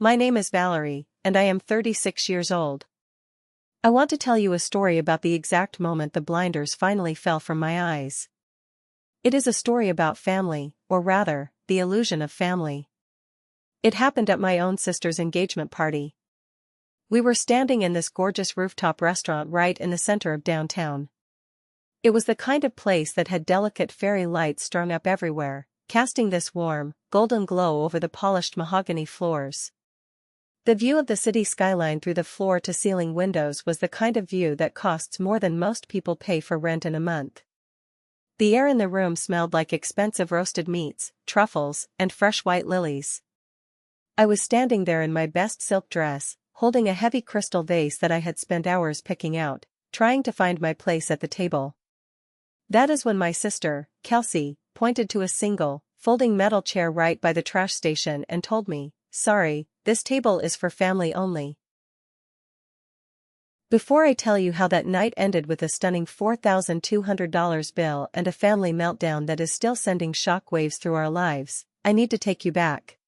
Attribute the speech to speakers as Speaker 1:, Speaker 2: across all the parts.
Speaker 1: My name is Valerie, and I am 36 years old. I want to tell you a story about the exact moment the blinders finally fell from my eyes. It is a story about family, or rather, the illusion of family. It happened at my own sister's engagement party. We were standing in this gorgeous rooftop restaurant right in the center of downtown. It was the kind of place that had delicate fairy lights strung up everywhere, casting this warm, golden glow over the polished mahogany floors. The view of the city skyline through the floor-to-ceiling windows was the kind of view that costs more than most people pay for rent in a month. The air in the room smelled like expensive roasted meats, truffles, and fresh white lilies. I was standing there in my best silk dress, holding a heavy crystal vase that I had spent hours picking out, trying to find my place at the table. That is when my sister, Kelsey, pointed to a single, folding metal chair right by the trash station and told me, "Sorry, this table is for family only." Before I tell you how that night ended with a stunning $4,200 bill and a family meltdown that is still sending shockwaves through our lives, I need to take you back.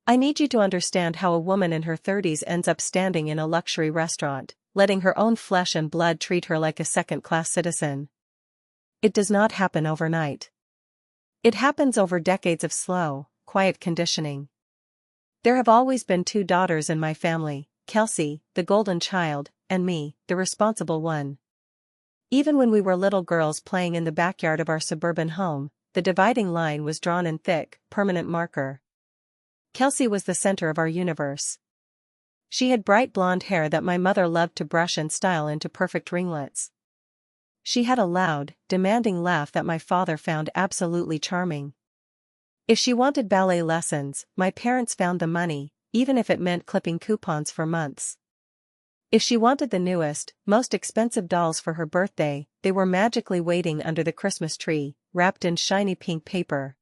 Speaker 1: I need you to understand how a woman in her 30s ends up standing in a luxury restaurant, letting her own flesh and blood treat her like a second-class citizen. It does not happen overnight. It happens over decades of slow, quiet conditioning. There have always been two daughters in my family, Kelsey, the golden child, and me, the responsible one. Even when we were little girls playing in the backyard of our suburban home, the dividing line was drawn in thick, permanent marker. Kelsey was the center of our universe. She had bright blonde hair that my mother loved to brush and style into perfect ringlets. She had a loud, demanding laugh that my father found absolutely charming. If she wanted ballet lessons, my parents found the money, even if it meant clipping coupons for months. If she wanted the newest, most expensive dolls for her birthday, they were magically waiting under the Christmas tree, wrapped in shiny pink paper.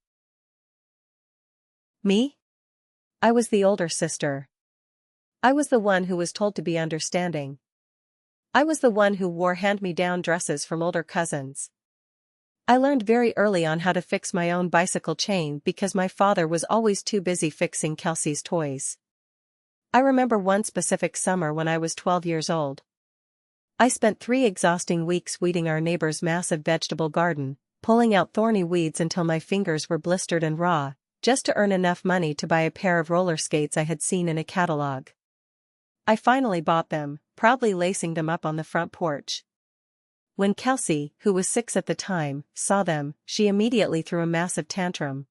Speaker 1: Me? I was the older sister. I was the one who was told to be understanding. I was the one who wore hand-me-down dresses from older cousins. I learned very early on how to fix my own bicycle chain because my father was always too busy fixing Kelsey's toys. I remember one specific summer when I was 12 years old. I spent 3 exhausting weeks weeding our neighbor's massive vegetable garden, pulling out thorny weeds until my fingers were blistered and raw, just to earn enough money to buy a pair of roller skates I had seen in a catalog. I finally bought them, proudly lacing them up on the front porch. When Kelsey, who was 6 at the time, saw them, she immediately threw a massive tantrum.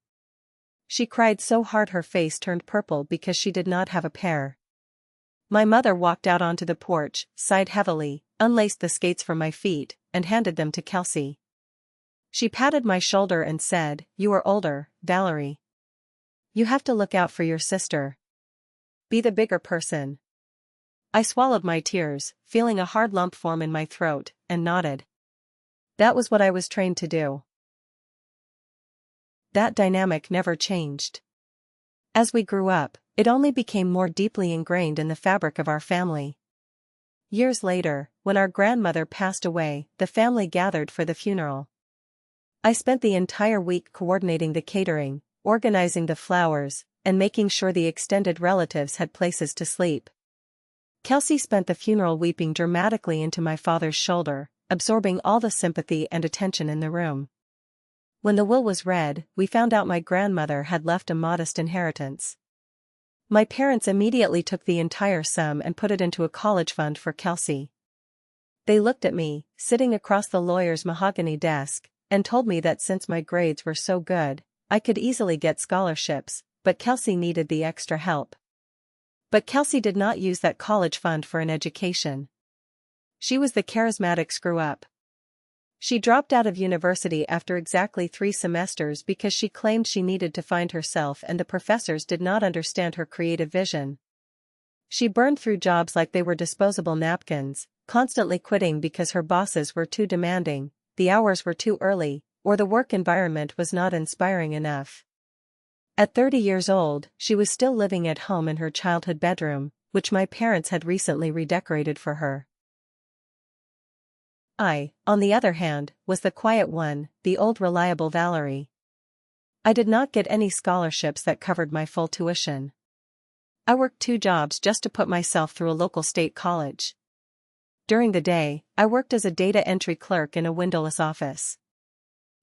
Speaker 1: She cried so hard her face turned purple because she did not have a pair. My mother walked out onto the porch, sighed heavily, unlaced the skates from my feet, and handed them to Kelsey. She patted my shoulder and said, "You are older, Valerie. You have to look out for your sister. Be the bigger person." I swallowed my tears, feeling a hard lump form in my throat, and nodded. That was what I was trained to do. That dynamic never changed. As we grew up, it only became more deeply ingrained in the fabric of our family. Years later, when our grandmother passed away, the family gathered for the funeral. I spent the entire week coordinating the catering, organizing the flowers, and making sure the extended relatives had places to sleep. Kelsey spent the funeral weeping dramatically into my father's shoulder, absorbing all the sympathy and attention in the room. When the will was read, we found out my grandmother had left a modest inheritance. My parents immediately took the entire sum and put it into a college fund for Kelsey. They looked at me, sitting across the lawyer's mahogany desk, and told me that since my grades were so good, I could easily get scholarships, but Kelsey needed the extra help. But Kelsey did not use that college fund for an education. She was the charismatic screw-up. She dropped out of university after exactly 3 semesters because she claimed she needed to find herself and the professors did not understand her creative vision. She burned through jobs like they were disposable napkins, constantly quitting because her bosses were too demanding, the hours were too early, or the work environment was not inspiring enough. At 30 years old, she was still living at home in her childhood bedroom, which my parents had recently redecorated for her. I, on the other hand, was the quiet one, the old reliable Valerie. I did not get any scholarships that covered my full tuition. I worked 2 jobs just to put myself through a local state college. During the day, I worked as a data entry clerk in a windowless office.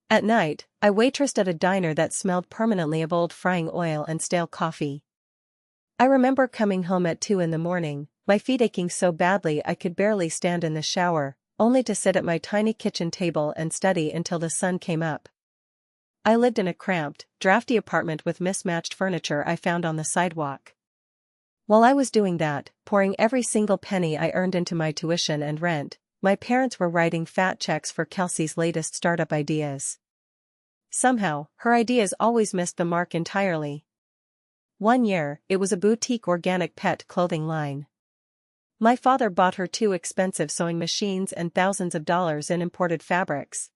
Speaker 1: At night, I waitressed at a diner that smelled permanently of old frying oil and stale coffee. I remember coming home at 2 in the morning, my feet aching so badly I could barely stand in the shower, only to sit at my tiny kitchen table and study until the sun came up. I lived in a cramped, drafty apartment with mismatched furniture I found on the sidewalk. While I was doing that, pouring every single penny I earned into my tuition and rent, my parents were writing fat checks for Kelsey's latest startup ideas. Somehow, her ideas always missed the mark entirely. One year, it was a boutique organic pet clothing line. My father bought her 2 expensive sewing machines and thousands of dollars in imported fabrics.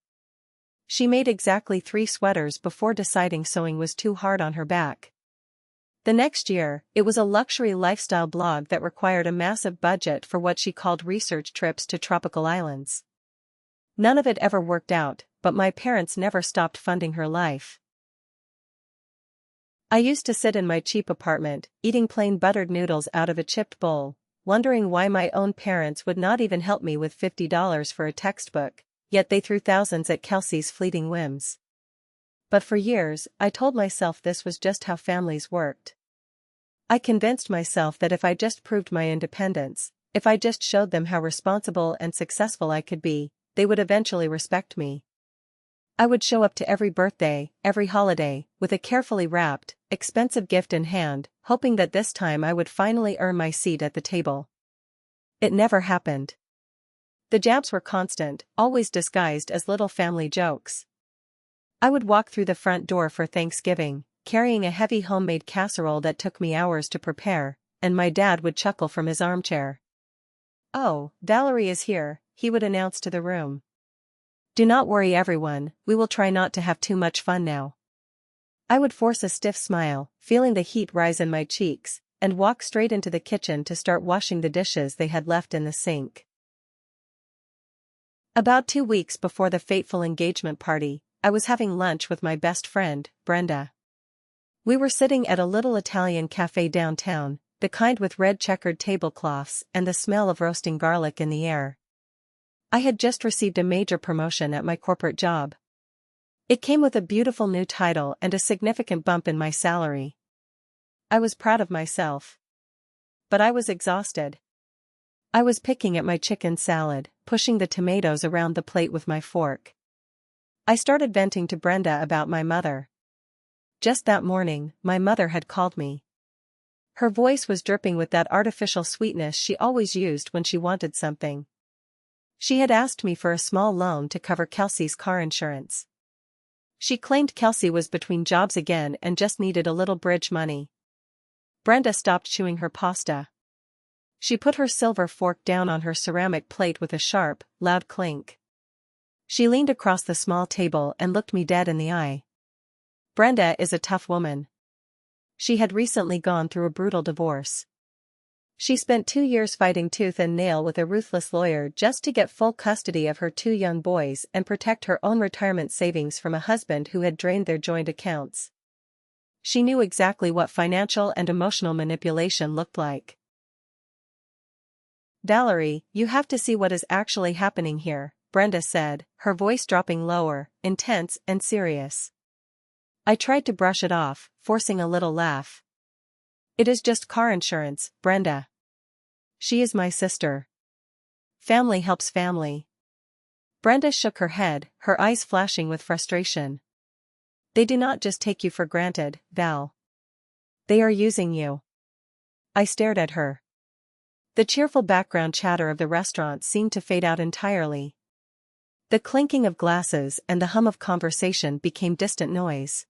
Speaker 1: She made exactly 3 sweaters before deciding sewing was too hard on her back. The next year, it was a luxury lifestyle blog that required a massive budget for what she called research trips to tropical islands. None of it ever worked out, but my parents never stopped funding her life. I used to sit in my cheap apartment, eating plain buttered noodles out of a chipped bowl, wondering why my own parents would not even help me with $50 for a textbook, yet they threw thousands at Kelsey's fleeting whims. But for years, I told myself this was just how families worked. I convinced myself that if I just proved my independence, if I just showed them how responsible and successful I could be, they would eventually respect me. I would show up to every birthday, every holiday, with a carefully wrapped, expensive gift in hand, hoping that this time I would finally earn my seat at the table. It never happened. The jabs were constant, always disguised as little family jokes. I would walk through the front door for Thanksgiving, carrying a heavy homemade casserole that took me hours to prepare, and my dad would chuckle from his armchair. "Oh, Valerie is here," he would announce to the room. "Do not worry everyone, we will try not to have too much fun now." I would force a stiff smile, feeling the heat rise in my cheeks, and walk straight into the kitchen to start washing the dishes they had left in the sink. About 2 weeks before the fateful engagement party, I was having lunch with my best friend, Brenda. We were sitting at a little Italian cafe downtown, the kind with red checkered tablecloths and the smell of roasting garlic in the air. I had just received a major promotion at my corporate job. It came with a beautiful new title and a significant bump in my salary. I was proud of myself. But I was exhausted. I was picking at my chicken salad, pushing the tomatoes around the plate with my fork. I started venting to Brenda about my mother. Just that morning, my mother had called me. Her voice was dripping with that artificial sweetness she always used when she wanted something. She had asked me for a small loan to cover Kelsey's car insurance. She claimed Kelsey was between jobs again and just needed a little bridge money. Brenda stopped chewing her pasta. She put her silver fork down on her ceramic plate with a sharp, loud clink. She leaned across the small table and looked me dead in the eye. Brenda is a tough woman. She had recently gone through a brutal divorce. She spent 2 years fighting tooth and nail with a ruthless lawyer just to get full custody of her 2 young boys and protect her own retirement savings from a husband who had drained their joint accounts. She knew exactly what financial and emotional manipulation looked like. "Valerie, you have to see what is actually happening here," Brenda said, her voice dropping lower, intense and serious. I tried to brush it off, forcing a little laugh. "It is just car insurance, Brenda. She is my sister. Family helps family." Brenda shook her head, her eyes flashing with frustration. "They do not just take you for granted, Val. They are using you." I stared at her. The cheerful background chatter of the restaurant seemed to fade out entirely. The clinking of glasses and the hum of conversation became distant noise.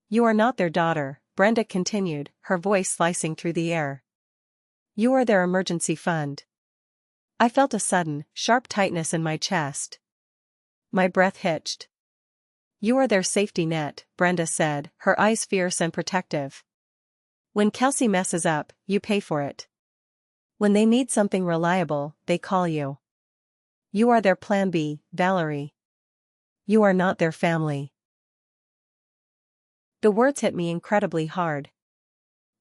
Speaker 1: "You are not their daughter," Brenda continued, her voice slicing through the air. "You are their emergency fund." I felt a sudden, sharp tightness in my chest. My breath hitched. "You are their safety net," Brenda said, her eyes fierce and protective. "When Kelsey messes up, you pay for it. When they need something reliable, they call you. You are their plan B, Valerie. You are not their family." The words hit me incredibly hard.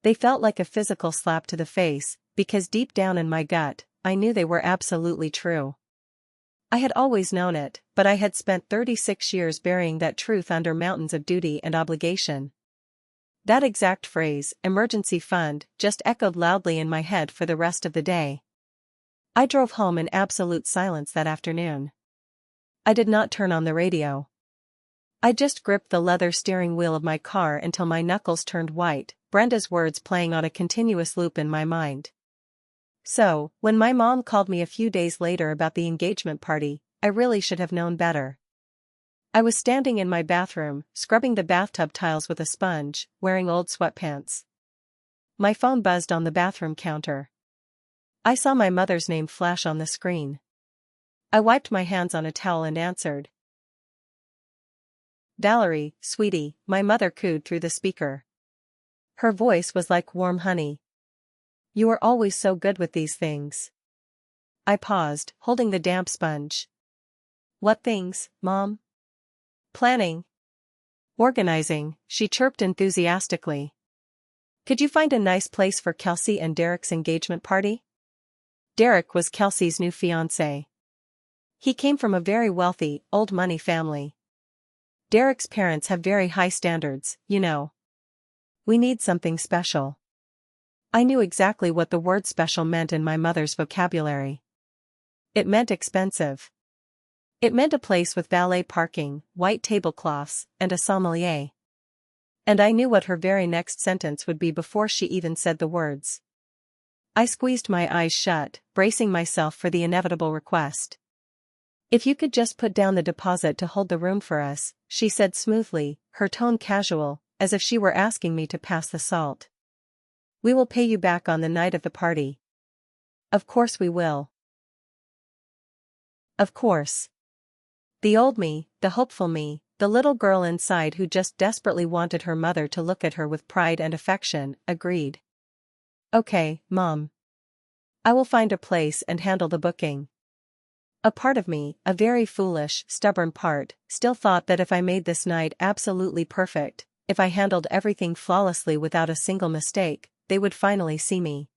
Speaker 1: They felt like a physical slap to the face, because deep down in my gut, I knew they were absolutely true. I had always known it, but I had spent 36 years burying that truth under mountains of duty and obligation. That exact phrase, emergency fund, just echoed loudly in my head for the rest of the day. I drove home in absolute silence that afternoon. I did not turn on the radio. I just gripped the leather steering wheel of my car until my knuckles turned white, Brenda's words playing on a continuous loop in my mind. So, when my mom called me a few days later about the engagement party, I really should have known better. I was standing in my bathroom, scrubbing the bathtub tiles with a sponge, wearing old sweatpants. My phone buzzed on the bathroom counter. I saw my mother's name flash on the screen. I wiped my hands on a towel and answered. "Valerie, sweetie," my mother cooed through the speaker. Her voice was like warm honey. "You are always so good with these things." I paused, holding the damp sponge. "What things, Mom?" "Planning. Organizing," she chirped enthusiastically. "Could you find a nice place for Kelsey and Derek's engagement party?" Derek was Kelsey's new fiancé. He came from a very wealthy, old money family. Derek's parents have very high standards, you know. "We need something special." I knew exactly what the word special meant in my mother's vocabulary. It meant expensive. It meant a place with valet parking, white tablecloths, and a sommelier. And I knew what her very next sentence would be before she even said the words. I squeezed my eyes shut, bracing myself for the inevitable request. "If you could just put down the deposit to hold the room for us," she said smoothly, her tone casual, as if she were asking me to pass the salt. "We will pay you back on the night of the party." Of course we will. Of course. The old me, the hopeful me, the little girl inside who just desperately wanted her mother to look at her with pride and affection, agreed. "Okay, Mom. I will find a place and handle the booking." A part of me, a very foolish, stubborn part, still thought that if I made this night absolutely perfect, if I handled everything flawlessly without a single mistake, they would finally see me.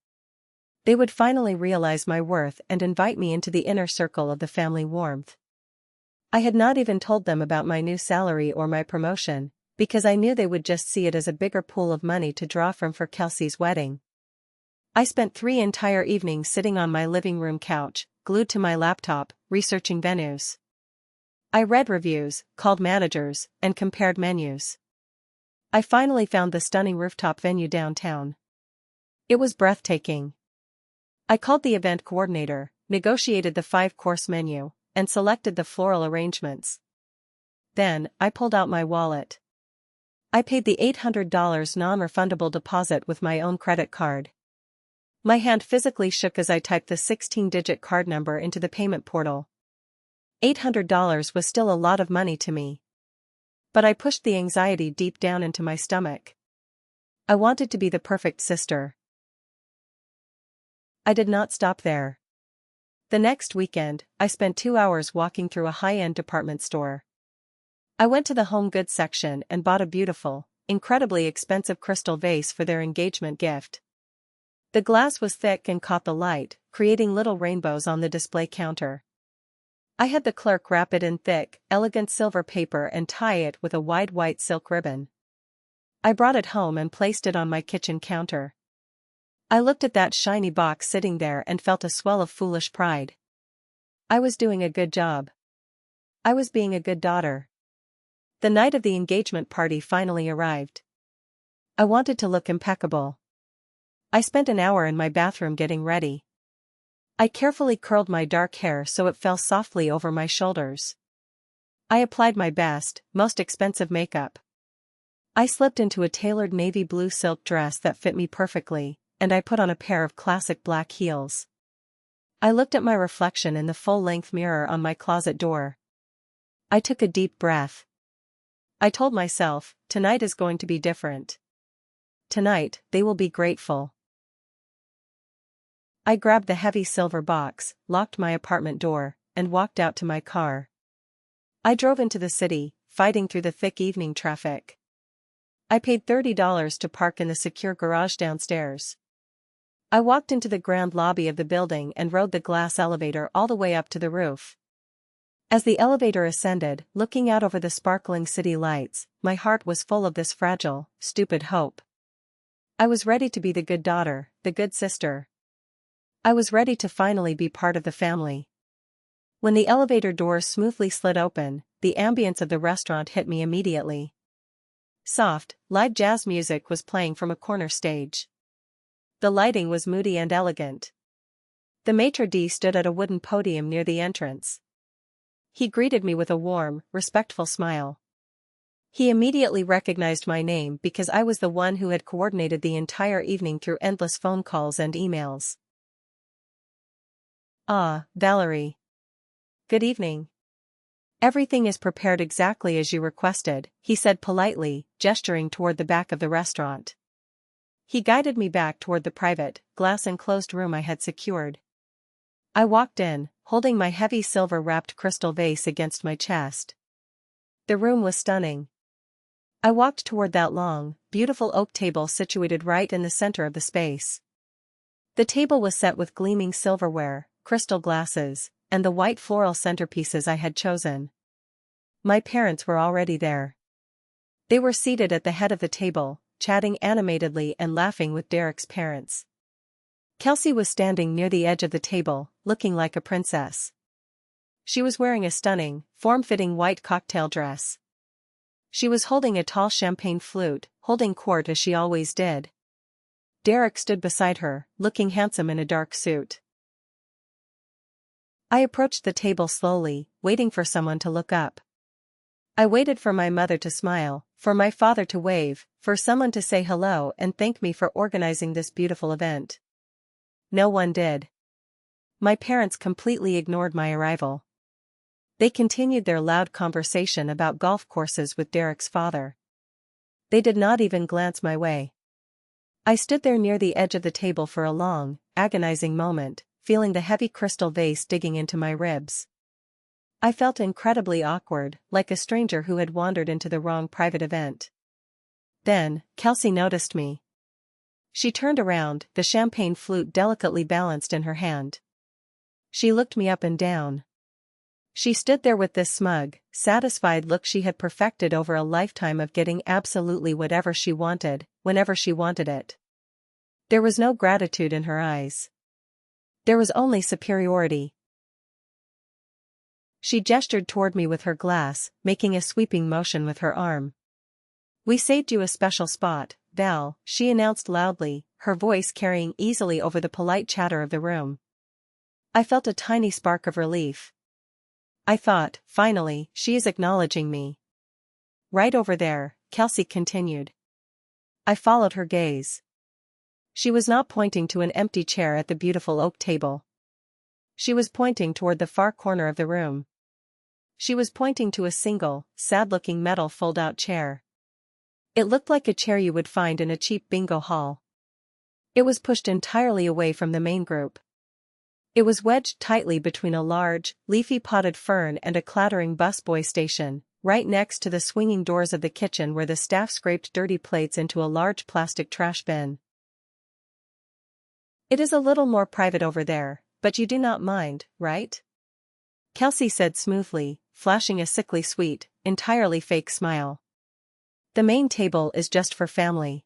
Speaker 1: They would finally realize my worth and invite me into the inner circle of the family warmth. I had not even told them about my new salary or my promotion, because I knew they would just see it as a bigger pool of money to draw from for Kelsey's wedding. I spent 3 entire evenings sitting on my living room couch, glued to my laptop, researching venues. I read reviews, called managers, and compared menus. I finally found the stunning rooftop venue downtown. It was breathtaking. I called the event coordinator, negotiated the 5-course menu, and selected the floral arrangements. Then, I pulled out my wallet. I paid the $800 non-refundable deposit with my own credit card. My hand physically shook as I typed the 16-digit card number into the payment portal. $800 was still a lot of money to me. But I pushed the anxiety deep down into my stomach. I wanted to be the perfect sister. I did not stop there. The next weekend, I spent 2 hours walking through a high-end department store. I went to the home goods section and bought a beautiful, incredibly expensive crystal vase for their engagement gift. The glass was thick and caught the light, creating little rainbows on the display counter. I had the clerk wrap it in thick, elegant silver paper and tie it with a wide white silk ribbon. I brought it home and placed it on my kitchen counter. I looked at that shiny box sitting there and felt a swell of foolish pride. I was doing a good job. I was being a good daughter. The night of the engagement party finally arrived. I wanted to look impeccable. I spent an hour in my bathroom getting ready. I carefully curled my dark hair so it fell softly over my shoulders. I applied my best, most expensive makeup. I slipped into a tailored navy blue silk dress that fit me perfectly, and I put on a pair of classic black heels. I looked at my reflection in the full-length mirror on my closet door. I took a deep breath. I told myself, tonight is going to be different. Tonight, they will be grateful. I grabbed the heavy silver box, locked my apartment door, and walked out to my car. I drove into the city, fighting through the thick evening traffic. I paid $30 to park in the secure garage downstairs. I walked into the grand lobby of the building and rode the glass elevator all the way up to the roof. As the elevator ascended, looking out over the sparkling city lights, my heart was full of this fragile, stupid hope. I was ready to be the good daughter, the good sister. I was ready to finally be part of the family. When the elevator doors smoothly slid open, the ambience of the restaurant hit me immediately. Soft, live jazz music was playing from a corner stage. The lighting was moody and elegant. The maitre d' stood at a wooden podium near the entrance. He greeted me with a warm, respectful smile. He immediately recognized my name because I was the one who had coordinated the entire evening through endless phone calls and emails. "Ah, Valerie. Good evening. Everything is prepared exactly as you requested," he said politely, gesturing toward the back of the restaurant. He guided me back toward the private, glass-enclosed room I had secured. I walked in, holding my heavy silver-wrapped crystal vase against my chest. The room was stunning. I walked toward that long, beautiful oak table situated right in the center of the space. The table was set with gleaming silverware, crystal glasses, and the white floral centerpieces I had chosen. My parents were already there. They were seated at the head of the table, chatting animatedly and laughing with Derek's parents. Kelsey was standing near the edge of the table, looking like a princess. She was wearing a stunning, form-fitting white cocktail dress. She was holding a tall champagne flute, holding court as she always did. Derek stood beside her, looking handsome in a dark suit. I approached the table slowly, waiting for someone to look up. I waited for my mother to smile, for my father to wave, for someone to say hello and thank me for organizing this beautiful event. No one did. My parents completely ignored my arrival. They continued their loud conversation about golf courses with Derek's father. They did not even glance my way. I stood there near the edge of the table for a long, agonizing moment, feeling the heavy crystal vase digging into my ribs. I felt incredibly awkward, like a stranger who had wandered into the wrong private event. Then, Kelsey noticed me. She turned around, the champagne flute delicately balanced in her hand. She looked me up and down. She stood there with this smug, satisfied look she had perfected over a lifetime of getting absolutely whatever she wanted, whenever she wanted it. There was no gratitude in her eyes. There was only superiority. She gestured toward me with her glass, making a sweeping motion with her arm. "We saved you a special spot, Val," she announced loudly, her voice carrying easily over the polite chatter of the room. I felt a tiny spark of relief. I thought, finally, she is acknowledging me. "Right over there," Kelsey continued. I followed her gaze. She was not pointing to an empty chair at the beautiful oak table. She was pointing toward the far corner of the room. She was pointing to a single, sad-looking metal fold-out chair. It looked like a chair you would find in a cheap bingo hall. It was pushed entirely away from the main group. It was wedged tightly between a large, leafy potted fern and a clattering busboy station, right next to the swinging doors of the kitchen where the staff scraped dirty plates into a large plastic trash bin. "It is a little more private over there, but you do not mind, right?" Kelsey said smoothly, flashing a sickly sweet, entirely fake smile. "The main table is just for family.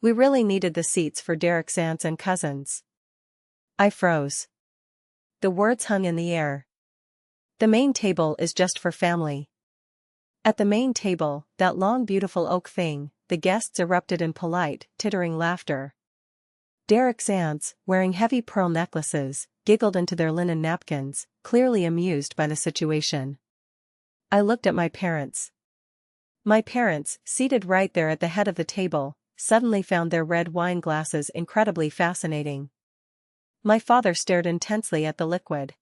Speaker 1: We really needed the seats for Derek's aunts and cousins." I froze. The words hung in the air. The main table is just for family. At the main table, that long beautiful oak thing, the guests erupted in polite, tittering laughter. Derek's aunts, wearing heavy pearl necklaces, giggled into their linen napkins, clearly amused by the situation. I looked at my parents. My parents, seated right there at the head of the table, suddenly found their red wine glasses incredibly fascinating. My father stared intensely at the liquid.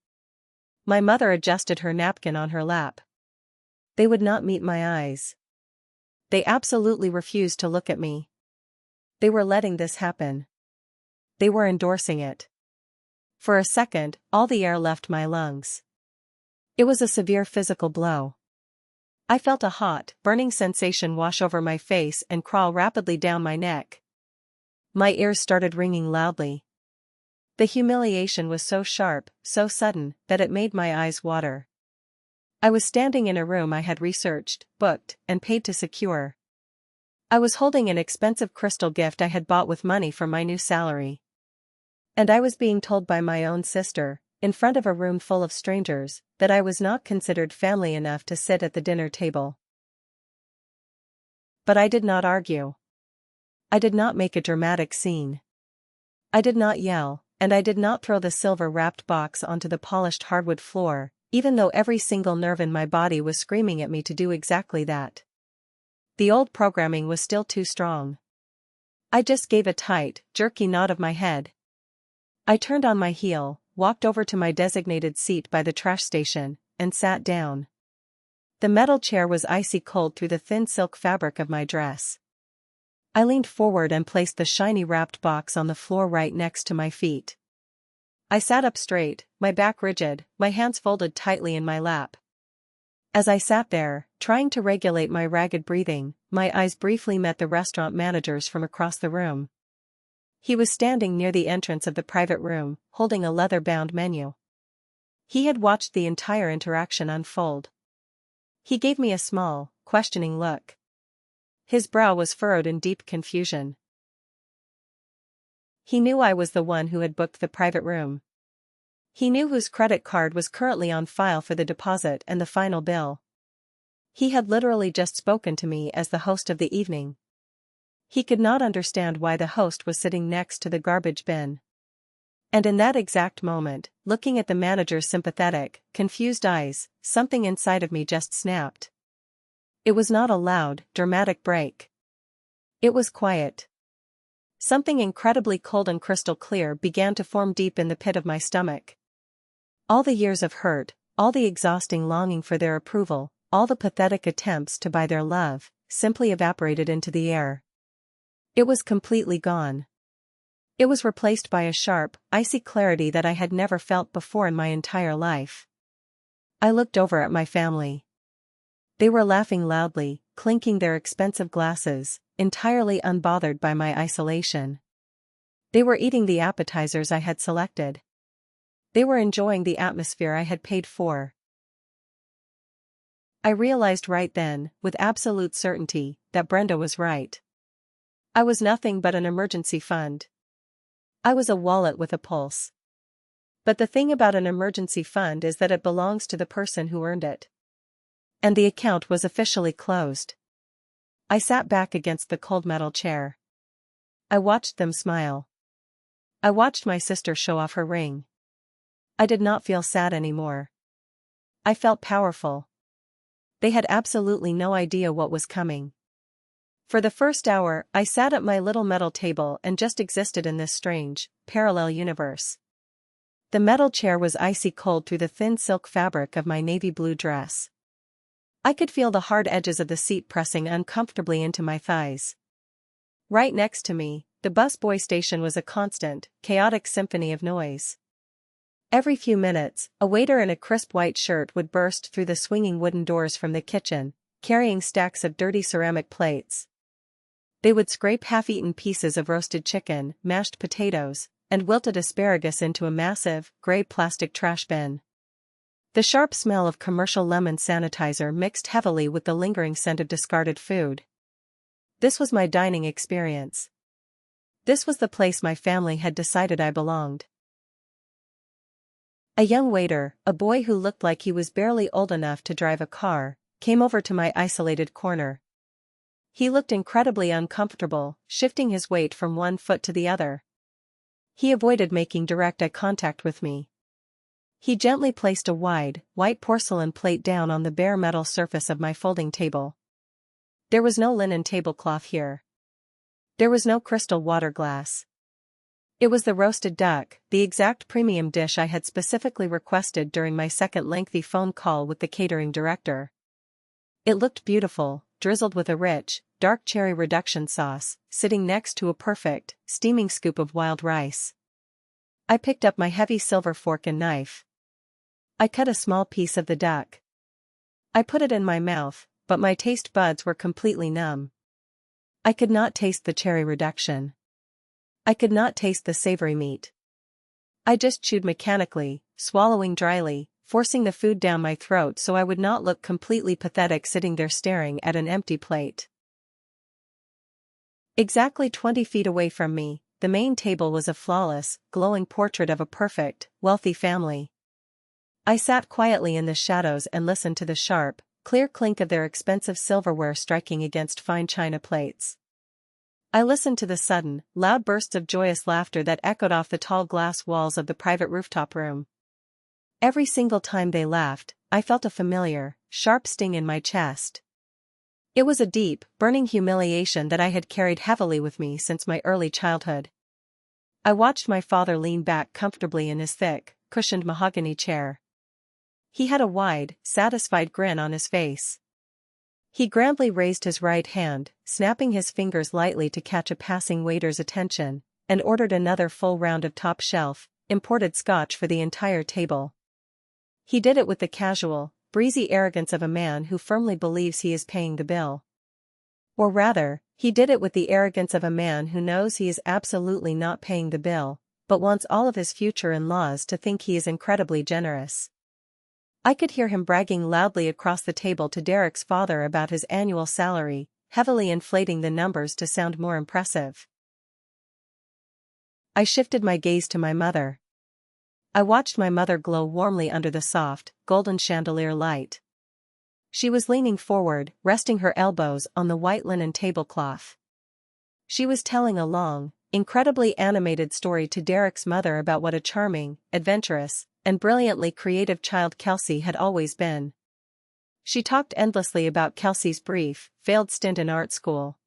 Speaker 1: My mother adjusted her napkin on her lap. They would not meet my eyes. They absolutely refused to look at me. They were letting this happen. They were endorsing it. For a second, all the air left my lungs. It was a severe physical blow. I felt a hot, burning sensation wash over my face and crawl rapidly down my neck. My ears started ringing loudly. The humiliation was so sharp, so sudden, that it made my eyes water. I was standing in a room I had researched, booked, and paid to secure. I was holding an expensive crystal gift I had bought with money from my new salary. And I was being told by my own sister, in front of a room full of strangers, that I was not considered family enough to sit at the dinner table. But I did not argue. I did not make a dramatic scene. I did not yell, and I did not throw the silver-wrapped box onto the polished hardwood floor, even though every single nerve in my body was screaming at me to do exactly that. The old programming was still too strong. I just gave a tight, jerky nod of my head. I turned on my heel, walked over to my designated seat by the trash station, and sat down. The metal chair was icy cold through the thin silk fabric of my dress. I leaned forward and placed the shiny wrapped box on the floor right next to my feet. I sat up straight, my back rigid, my hands folded tightly in my lap. As I sat there, trying to regulate my ragged breathing, my eyes briefly met the restaurant manager's from across the room. He was standing near the entrance of the private room, holding a leather-bound menu. He had watched the entire interaction unfold. He gave me a small, questioning look. His brow was furrowed in deep confusion. He knew I was the one who had booked the private room. He knew whose credit card was currently on file for the deposit and the final bill. He had literally just spoken to me as the host of the evening. He could not understand why the host was sitting next to the garbage bin. And in that exact moment, looking at the manager's sympathetic, confused eyes, something inside of me just snapped. It was not a loud, dramatic break. It was quiet. Something incredibly cold and crystal clear began to form deep in the pit of my stomach. All the years of hurt, all the exhausting longing for their approval, all the pathetic attempts to buy their love, simply evaporated into the air. It was completely gone. It was replaced by a sharp, icy clarity that I had never felt before in my entire life. I looked over at my family. They were laughing loudly, clinking their expensive glasses, entirely unbothered by my isolation. They were eating the appetizers I had selected. They were enjoying the atmosphere I had paid for. I realized right then, with absolute certainty, that Brenda was right. I was nothing but an emergency fund. I was a wallet with a pulse. But the thing about an emergency fund is that it belongs to the person who earned it. And the account was officially closed. I sat back against the cold metal chair. I watched them smile. I watched my sister show off her ring. I did not feel sad anymore. I felt powerful. They had absolutely no idea what was coming. For the first hour, I sat at my little metal table and just existed in this strange, parallel universe. The metal chair was icy cold through the thin silk fabric of my navy blue dress. I could feel the hard edges of the seat pressing uncomfortably into my thighs. Right next to me, the busboy station was a constant, chaotic symphony of noise. Every few minutes, a waiter in a crisp white shirt would burst through the swinging wooden doors from the kitchen, carrying stacks of dirty ceramic plates. They would scrape half-eaten pieces of roasted chicken, mashed potatoes, and wilted asparagus into a massive, gray plastic trash bin. The sharp smell of commercial lemon sanitizer mixed heavily with the lingering scent of discarded food. This was my dining experience. This was the place my family had decided I belonged. A young waiter, a boy who looked like he was barely old enough to drive a car, came over to my isolated corner. He looked incredibly uncomfortable, shifting his weight from one foot to the other. He avoided making direct eye contact with me. He gently placed a wide, white porcelain plate down on the bare metal surface of my folding table. There was no linen tablecloth here. There was no crystal water glass. It was the roasted duck, the exact premium dish I had specifically requested during my second lengthy phone call with the catering director. It looked beautiful, drizzled with a rich, dark cherry reduction sauce, sitting next to a perfect, steaming scoop of wild rice. I picked up my heavy silver fork and knife. I cut a small piece of the duck. I put it in my mouth, but my taste buds were completely numb. I could not taste the cherry reduction. I could not taste the savory meat. I just chewed mechanically, swallowing dryly, forcing the food down my throat so I would not look completely pathetic sitting there staring at an empty plate. Exactly 20 feet away from me, the main table was a flawless, glowing portrait of a perfect, wealthy family. I sat quietly in the shadows and listened to the sharp, clear clink of their expensive silverware striking against fine china plates. I listened to the sudden, loud bursts of joyous laughter that echoed off the tall glass walls of the private rooftop room. Every single time they laughed, I felt a familiar, sharp sting in my chest. It was a deep, burning humiliation that I had carried heavily with me since my early childhood. I watched my father lean back comfortably in his thick, cushioned mahogany chair. He had a wide, satisfied grin on his face. He grandly raised his right hand, snapping his fingers lightly to catch a passing waiter's attention, and ordered another full round of top-shelf, imported scotch for the entire table. He did it with the casual, breezy arrogance of a man who firmly believes he is paying the bill. Or rather, he did it with the arrogance of a man who knows he is absolutely not paying the bill, but wants all of his future in-laws to think he is incredibly generous. I could hear him bragging loudly across the table to Derek's father about his annual salary, heavily inflating the numbers to sound more impressive. I shifted my gaze to my mother. I watched my mother glow warmly under the soft, golden chandelier light. She was leaning forward, resting her elbows on the white linen tablecloth. She was telling a long, incredibly animated story to Derek's mother about what a charming, adventurous, and brilliantly creative child Kelsey had always been. She talked endlessly about Kelsey's brief, failed stint in art school.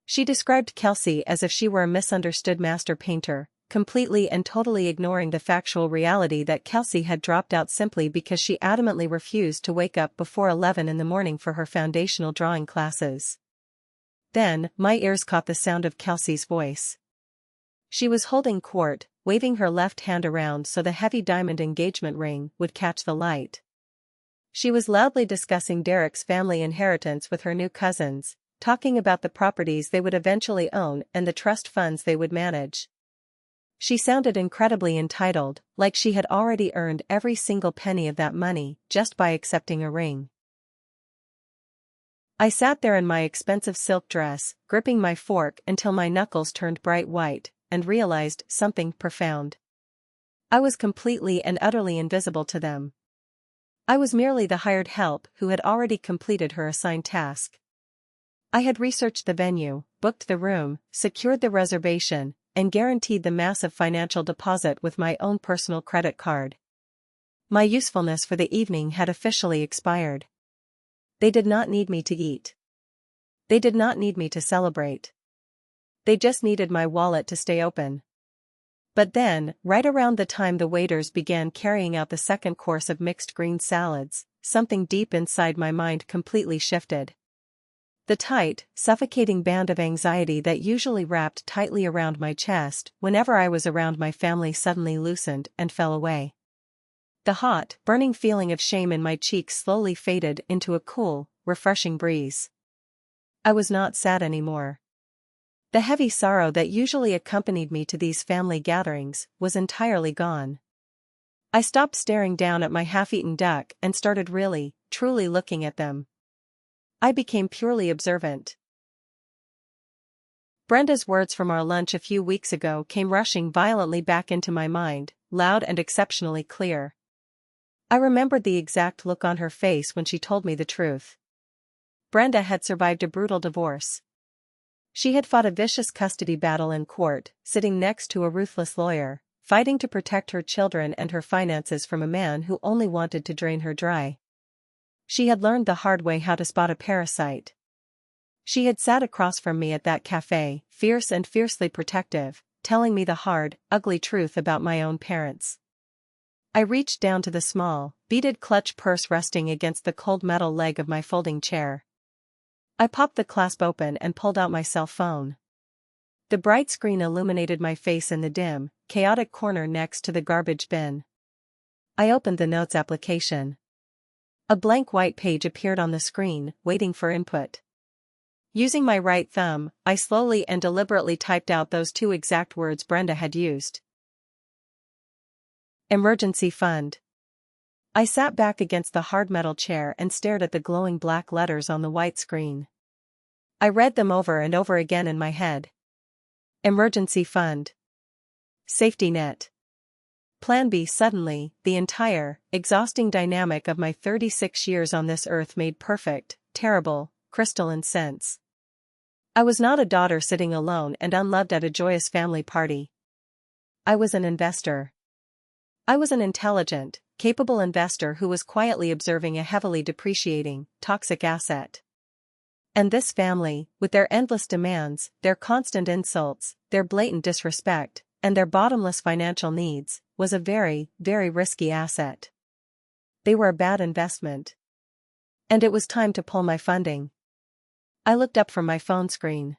Speaker 1: She described Kelsey as if she were a misunderstood master painter, completely and totally ignoring the factual reality that Kelsey had dropped out simply because she adamantly refused to wake up before 11 in the morning for her foundational drawing classes. Then, my ears caught the sound of Kelsey's voice. She was holding court, waving her left hand around so the heavy diamond engagement ring would catch the light. She was loudly discussing Derek's family inheritance with her new cousins, talking about the properties they would eventually own and the trust funds they would manage. She sounded incredibly entitled, like she had already earned every single penny of that money just by accepting a ring. I sat there in my expensive silk dress, gripping my fork until my knuckles turned bright white, and realized something profound. I was completely and utterly invisible to them. I was merely the hired help who had already completed her assigned task. I had researched the venue, booked the room, secured the reservation, and guaranteed the massive financial deposit with my own personal credit card. My usefulness for the evening had officially expired. They did not need me to eat. They did not need me to celebrate. They just needed my wallet to stay open. But then, right around the time the waiters began carrying out the second course of mixed green salads, something deep inside my mind completely shifted. The tight, suffocating band of anxiety that usually wrapped tightly around my chest whenever I was around my family suddenly loosened and fell away. The hot, burning feeling of shame in my cheeks slowly faded into a cool, refreshing breeze. I was not sad anymore. The heavy sorrow that usually accompanied me to these family gatherings was entirely gone. I stopped staring down at my half-eaten duck and started really, truly looking at them. I became purely observant. Brenda's words from our lunch a few weeks ago came rushing violently back into my mind, loud and exceptionally clear. I remembered the exact look on her face when she told me the truth. Brenda had survived a brutal divorce. She had fought a vicious custody battle in court, sitting next to a ruthless lawyer, fighting to protect her children and her finances from a man who only wanted to drain her dry. She had learned the hard way how to spot a parasite. She had sat across from me at that cafe, fierce and fiercely protective, telling me the hard, ugly truth about my own parents. I reached down to the small, beaded clutch purse resting against the cold metal leg of my folding chair. I popped the clasp open and pulled out my cell phone. The bright screen illuminated my face in the dim, chaotic corner next to the garbage bin. I opened the Notes application. A blank white page appeared on the screen, waiting for input. Using my right thumb, I slowly and deliberately typed out those two exact words Brenda had used. Emergency fund. I sat back against the hard metal chair and stared at the glowing black letters on the white screen. I read them over and over again in my head. Emergency fund. Safety net. Plan B. Suddenly, the entire, exhausting dynamic of my 36 years on this earth made perfect, terrible, crystalline sense. I was not a daughter sitting alone and unloved at a joyous family party. I was an investor. I was an intelligent, capable investor who was quietly observing a heavily depreciating, toxic asset. And this family, with their endless demands, their constant insults, their blatant disrespect, and their bottomless financial needs, was a very, very risky asset. They were a bad investment. And it was time to pull my funding. I looked up from my phone screen.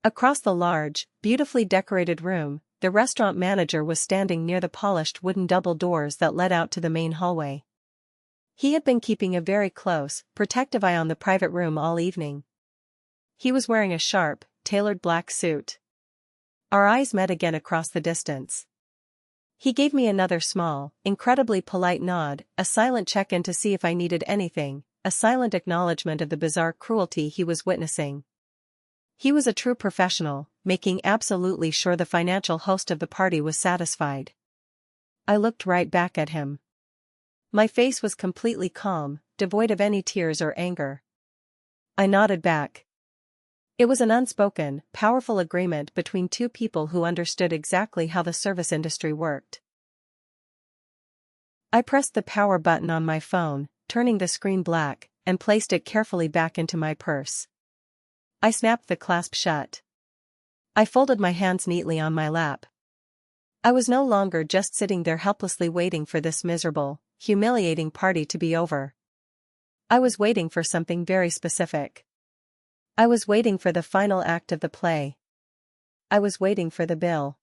Speaker 1: Across the large, beautifully decorated room, the restaurant manager was standing near the polished wooden double doors that led out to the main hallway. He had been keeping a very close, protective eye on the private room all evening. He was wearing a sharp, tailored black suit. Our eyes met again across the distance. He gave me another small, incredibly polite nod, a silent check-in to see if I needed anything, a silent acknowledgement of the bizarre cruelty he was witnessing. He was a true professional, making absolutely sure the financial host of the party was satisfied. I looked right back at him. My face was completely calm, devoid of any tears or anger. I nodded back. It was an unspoken, powerful agreement between two people who understood exactly how the service industry worked. I pressed the power button on my phone, turning the screen black, and placed it carefully back into my purse. I snapped the clasp shut. I folded my hands neatly on my lap. I was no longer just sitting there helplessly waiting for this miserable, humiliating party to be over. I was waiting for something very specific. I was waiting for the final act of the play. I was waiting for the bill.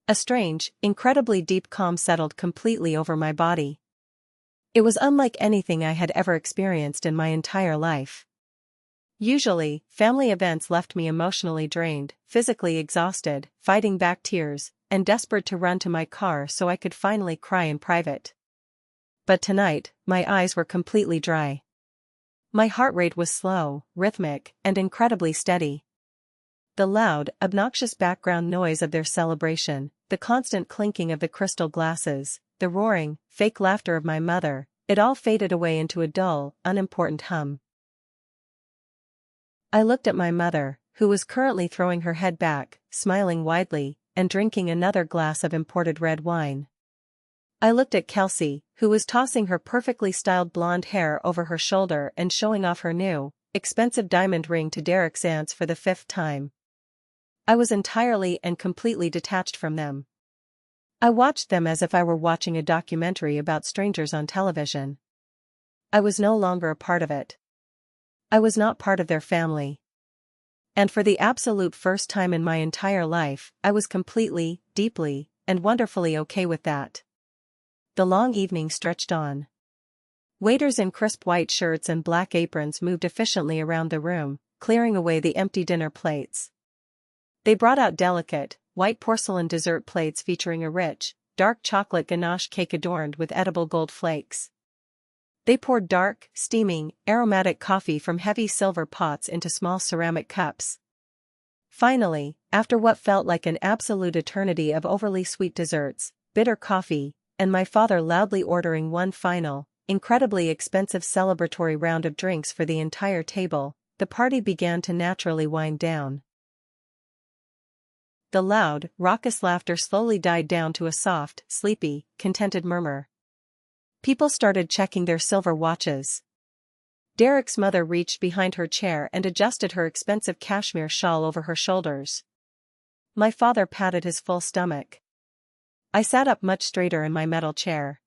Speaker 1: A strange, incredibly deep calm settled completely over my body. It was unlike anything I had ever experienced in my entire life. Usually, family events left me emotionally drained, physically exhausted, fighting back tears, and desperate to run to my car so I could finally cry in private. But tonight, my eyes were completely dry. My heart rate was slow, rhythmic, and incredibly steady. The loud, obnoxious background noise of their celebration, the constant clinking of the crystal glasses, the roaring, fake laughter of my mother, it all faded away into a dull, unimportant hum. I looked at my mother, who was currently throwing her head back, smiling widely, and drinking another glass of imported red wine. I looked at Kelsey, who was tossing her perfectly styled blonde hair over her shoulder and showing off her new, expensive diamond ring to Derek's aunts for the 5th time. I was entirely and completely detached from them. I watched them as if I were watching a documentary about strangers on television. I was no longer a part of it. I was not part of their family. And for the absolute first time in my entire life, I was completely, deeply, and wonderfully okay with that. The long evening stretched on. Waiters in crisp white shirts and black aprons moved efficiently around the room, clearing away the empty dinner plates. They brought out delicate, white porcelain dessert plates featuring a rich, dark chocolate ganache cake adorned with edible gold flakes. They poured dark, steaming, aromatic coffee from heavy silver pots into small ceramic cups. Finally, after what felt like an absolute eternity of overly sweet desserts, bitter coffee, and my father loudly ordering one final, incredibly expensive celebratory round of drinks for the entire table, the party began to naturally wind down. The loud, raucous laughter slowly died down to a soft, sleepy, contented murmur. People started checking their silver watches. Derek's mother reached behind her chair and adjusted her expensive cashmere shawl over her shoulders. My father patted his full stomach. I sat up much straighter in my metal chair.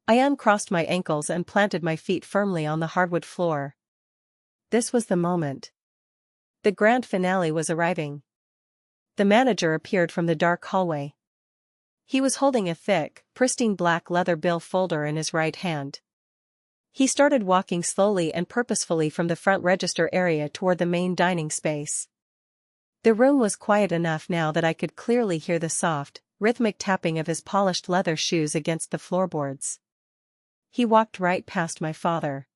Speaker 1: I uncrossed my ankles and planted my feet firmly on the hardwood floor. This was the moment. The grand finale was arriving. The manager appeared from the dark hallway. He was holding a thick, pristine black leather bill folder in his right hand. He started walking slowly and purposefully from the front register area toward the main dining space. The room was quiet enough now that I could clearly hear the soft, rhythmic tapping of his polished leather shoes against the floorboards. He walked right past my father.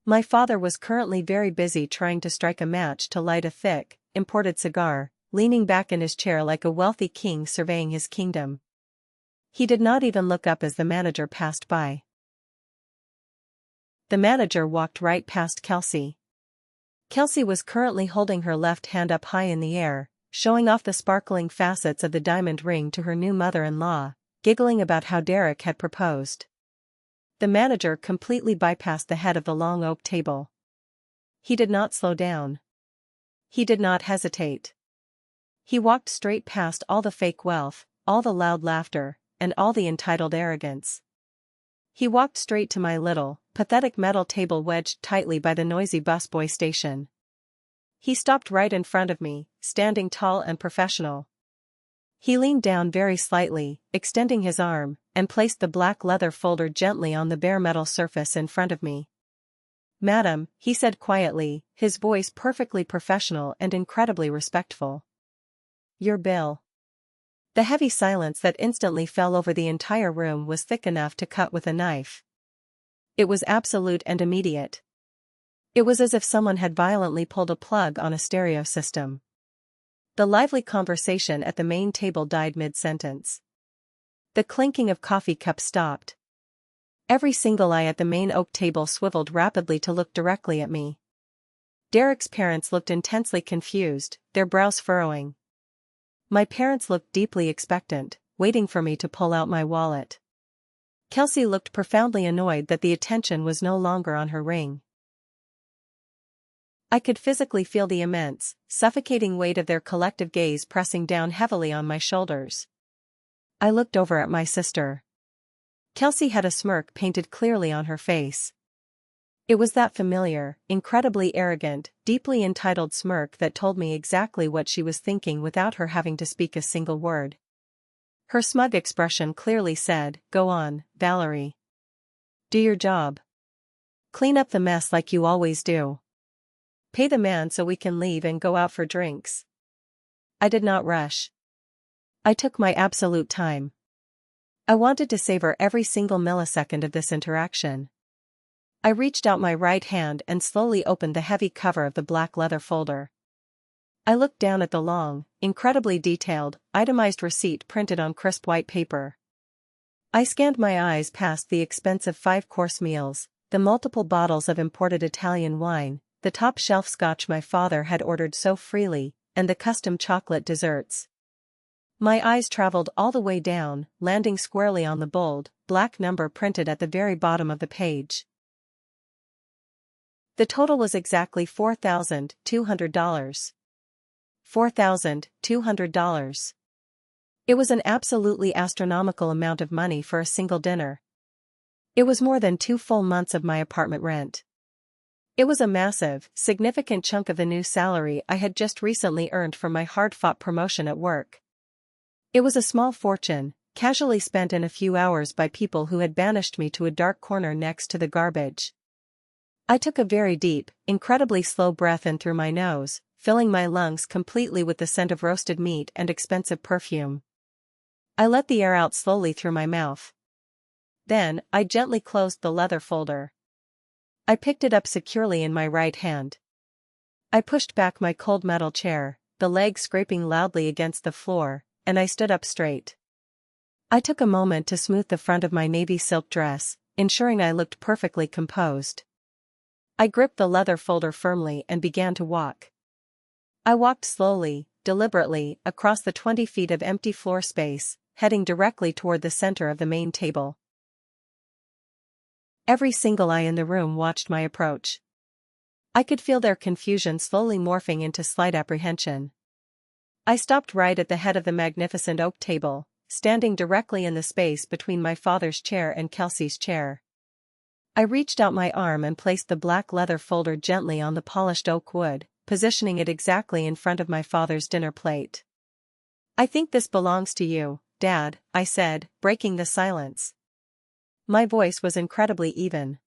Speaker 1: My father was currently very busy trying to strike a match to light a thick, imported cigar, leaning back in his chair like a wealthy king surveying his kingdom. He did not even look up as the manager passed by. The manager walked right past Kelsey. Kelsey was currently holding her left hand up high in the air, showing off the sparkling facets of the diamond ring to her new mother-in-law, giggling about how Derek had proposed. The manager completely bypassed the head of the long oak table. He did not slow down. He did not hesitate. He walked straight past all the fake wealth, all the loud laughter, and all the entitled arrogance. He walked straight to my little, pathetic metal table wedged tightly by the noisy busboy station. He stopped right in front of me, standing tall and professional. He leaned down very slightly, extending his arm, and placed the black leather folder gently on the bare metal surface in front of me. "Madam," he said quietly, his voice perfectly professional and incredibly respectful. "Your bill." The heavy silence that instantly fell over the entire room was thick enough to cut with a knife. It was absolute and immediate. It was as if someone had violently pulled a plug on a stereo system. The lively conversation at the main table died mid-sentence. The clinking of coffee cups stopped. Every single eye at the main oak table swiveled rapidly to look directly at me. Derek's parents looked intensely confused, their brows furrowing. My parents looked deeply expectant, waiting for me to pull out my wallet. Kelsey looked profoundly annoyed that the attention was no longer on her ring. I could physically feel the immense, suffocating weight of their collective gaze pressing down heavily on my shoulders. I looked over at my sister. Kelsey had a smirk painted clearly on her face. It was that familiar, incredibly arrogant, deeply entitled smirk that told me exactly what she was thinking without her having to speak a single word. Her smug expression clearly said, "Go on, Valerie. Do your job. Clean up the mess like you always do. Pay the man so we can leave and go out for drinks." I did not rush. I took my absolute time. I wanted to savor every single millisecond of this interaction. I reached out my right hand and slowly opened the heavy cover of the black leather folder. I looked down at the long, incredibly detailed, itemized receipt printed on crisp white paper. I scanned my eyes past the expensive 5-course meals, the multiple bottles of imported Italian wine, the top-shelf scotch my father had ordered so freely, and the custom chocolate desserts. My eyes traveled all the way down, landing squarely on the bold, black number printed at the very bottom of the page. The total was exactly $4,200. $4,200. It was an absolutely astronomical amount of money for a single dinner. It was more than 2 full months of my apartment rent. It was a massive, significant chunk of the new salary I had just recently earned from my hard-fought promotion at work. It was a small fortune, casually spent in a few hours by people who had banished me to a dark corner next to the garbage. I took a very deep, incredibly slow breath in through my nose, filling my lungs completely with the scent of roasted meat and expensive perfume. I let the air out slowly through my mouth. Then, I gently closed the leather folder. I picked it up securely in my right hand. I pushed back my cold metal chair, the legs scraping loudly against the floor, and I stood up straight. I took a moment to smooth the front of my navy silk dress, ensuring I looked perfectly composed. I gripped the leather folder firmly and began to walk. I walked slowly, deliberately, across the 20 feet of empty floor space, heading directly toward the center of the main table. Every single eye in the room watched my approach. I could feel their confusion slowly morphing into slight apprehension. I stopped right at the head of the magnificent oak table, standing directly in the space between my father's chair and Kelsey's chair. I reached out my arm and placed the black leather folder gently on the polished oak wood, positioning it exactly in front of my father's dinner plate. "I think this belongs to you, Dad," I said, breaking the silence. My voice was incredibly even.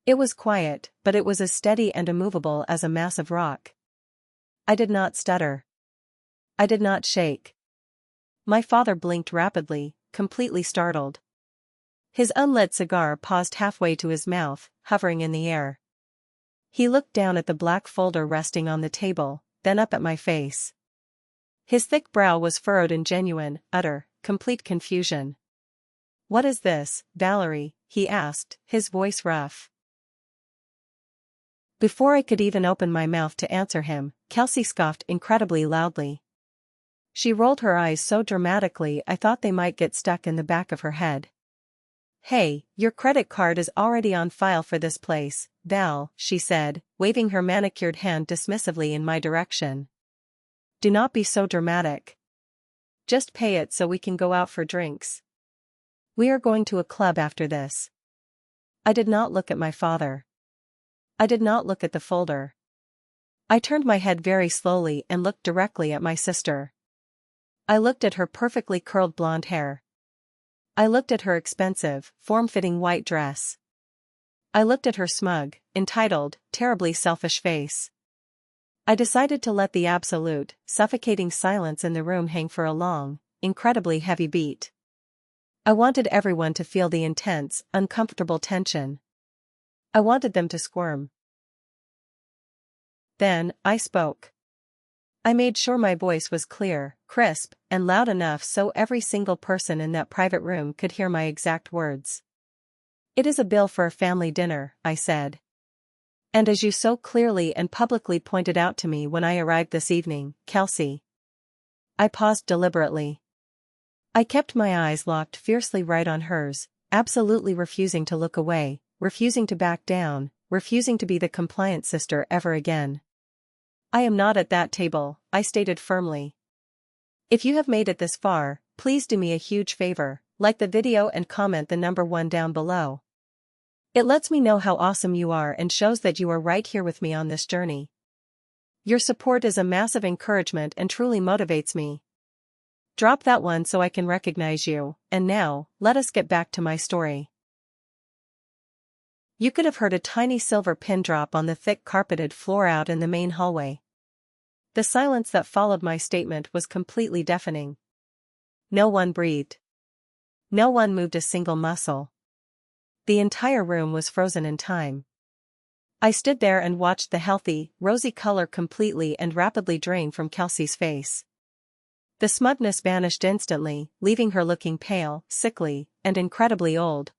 Speaker 1: It was quiet, but it was as steady and immovable as a massive rock. I did not stutter. I did not shake. My father blinked rapidly, completely startled. His unlit cigar paused halfway to his mouth, hovering in the air. He looked down at the black folder resting on the table, then up at my face. His thick brow was furrowed in genuine, utter, complete confusion. "What is this, Valerie?" he asked, his voice rough. Before I could even open my mouth to answer him, Kelsey scoffed incredibly loudly. She rolled her eyes so dramatically I thought they might get stuck in the back of her head. "Hey, your credit card is already on file for this place, Val," she said, waving her manicured hand dismissively in my direction. "Do not be so dramatic. Just pay it so we can go out for drinks. We are going to a club after this." I did not look at my father. I did not look at the folder. I turned my head very slowly and looked directly at my sister. I looked at her perfectly curled blonde hair. I looked at her expensive, form-fitting white dress. I looked at her smug, entitled, terribly selfish face. I decided to let the absolute, suffocating silence in the room hang for a long, incredibly heavy beat. I wanted everyone to feel the intense, uncomfortable tension. I wanted them to squirm. Then, I spoke. I made sure my voice was clear, crisp, and loud enough so every single person in that private room could hear my exact words. "It is a bill for a family dinner," I said. "And as you so clearly and publicly pointed out to me when I arrived this evening, Kelsey." I paused deliberately. I kept my eyes locked fiercely right on hers, absolutely refusing to look away, refusing to back down, refusing to be the compliant sister ever again. "I am not at that table," I stated firmly. "If you have made it this far, please do me a huge favor, like the video and comment the number 1 down below. It lets me know how awesome you are and shows that you are right here with me on this journey. Your support is a massive encouragement and truly motivates me. Drop that one so I can recognize you, and now, let us get back to my story." You could have heard a tiny silver pin drop on the thick carpeted floor out in the main hallway. The silence that followed my statement was completely deafening. No one breathed. No one moved a single muscle. The entire room was frozen in time. I stood there and watched the healthy, rosy color completely and rapidly drain from Kelsey's face. The smugness vanished instantly, leaving her looking pale, sickly, and incredibly old.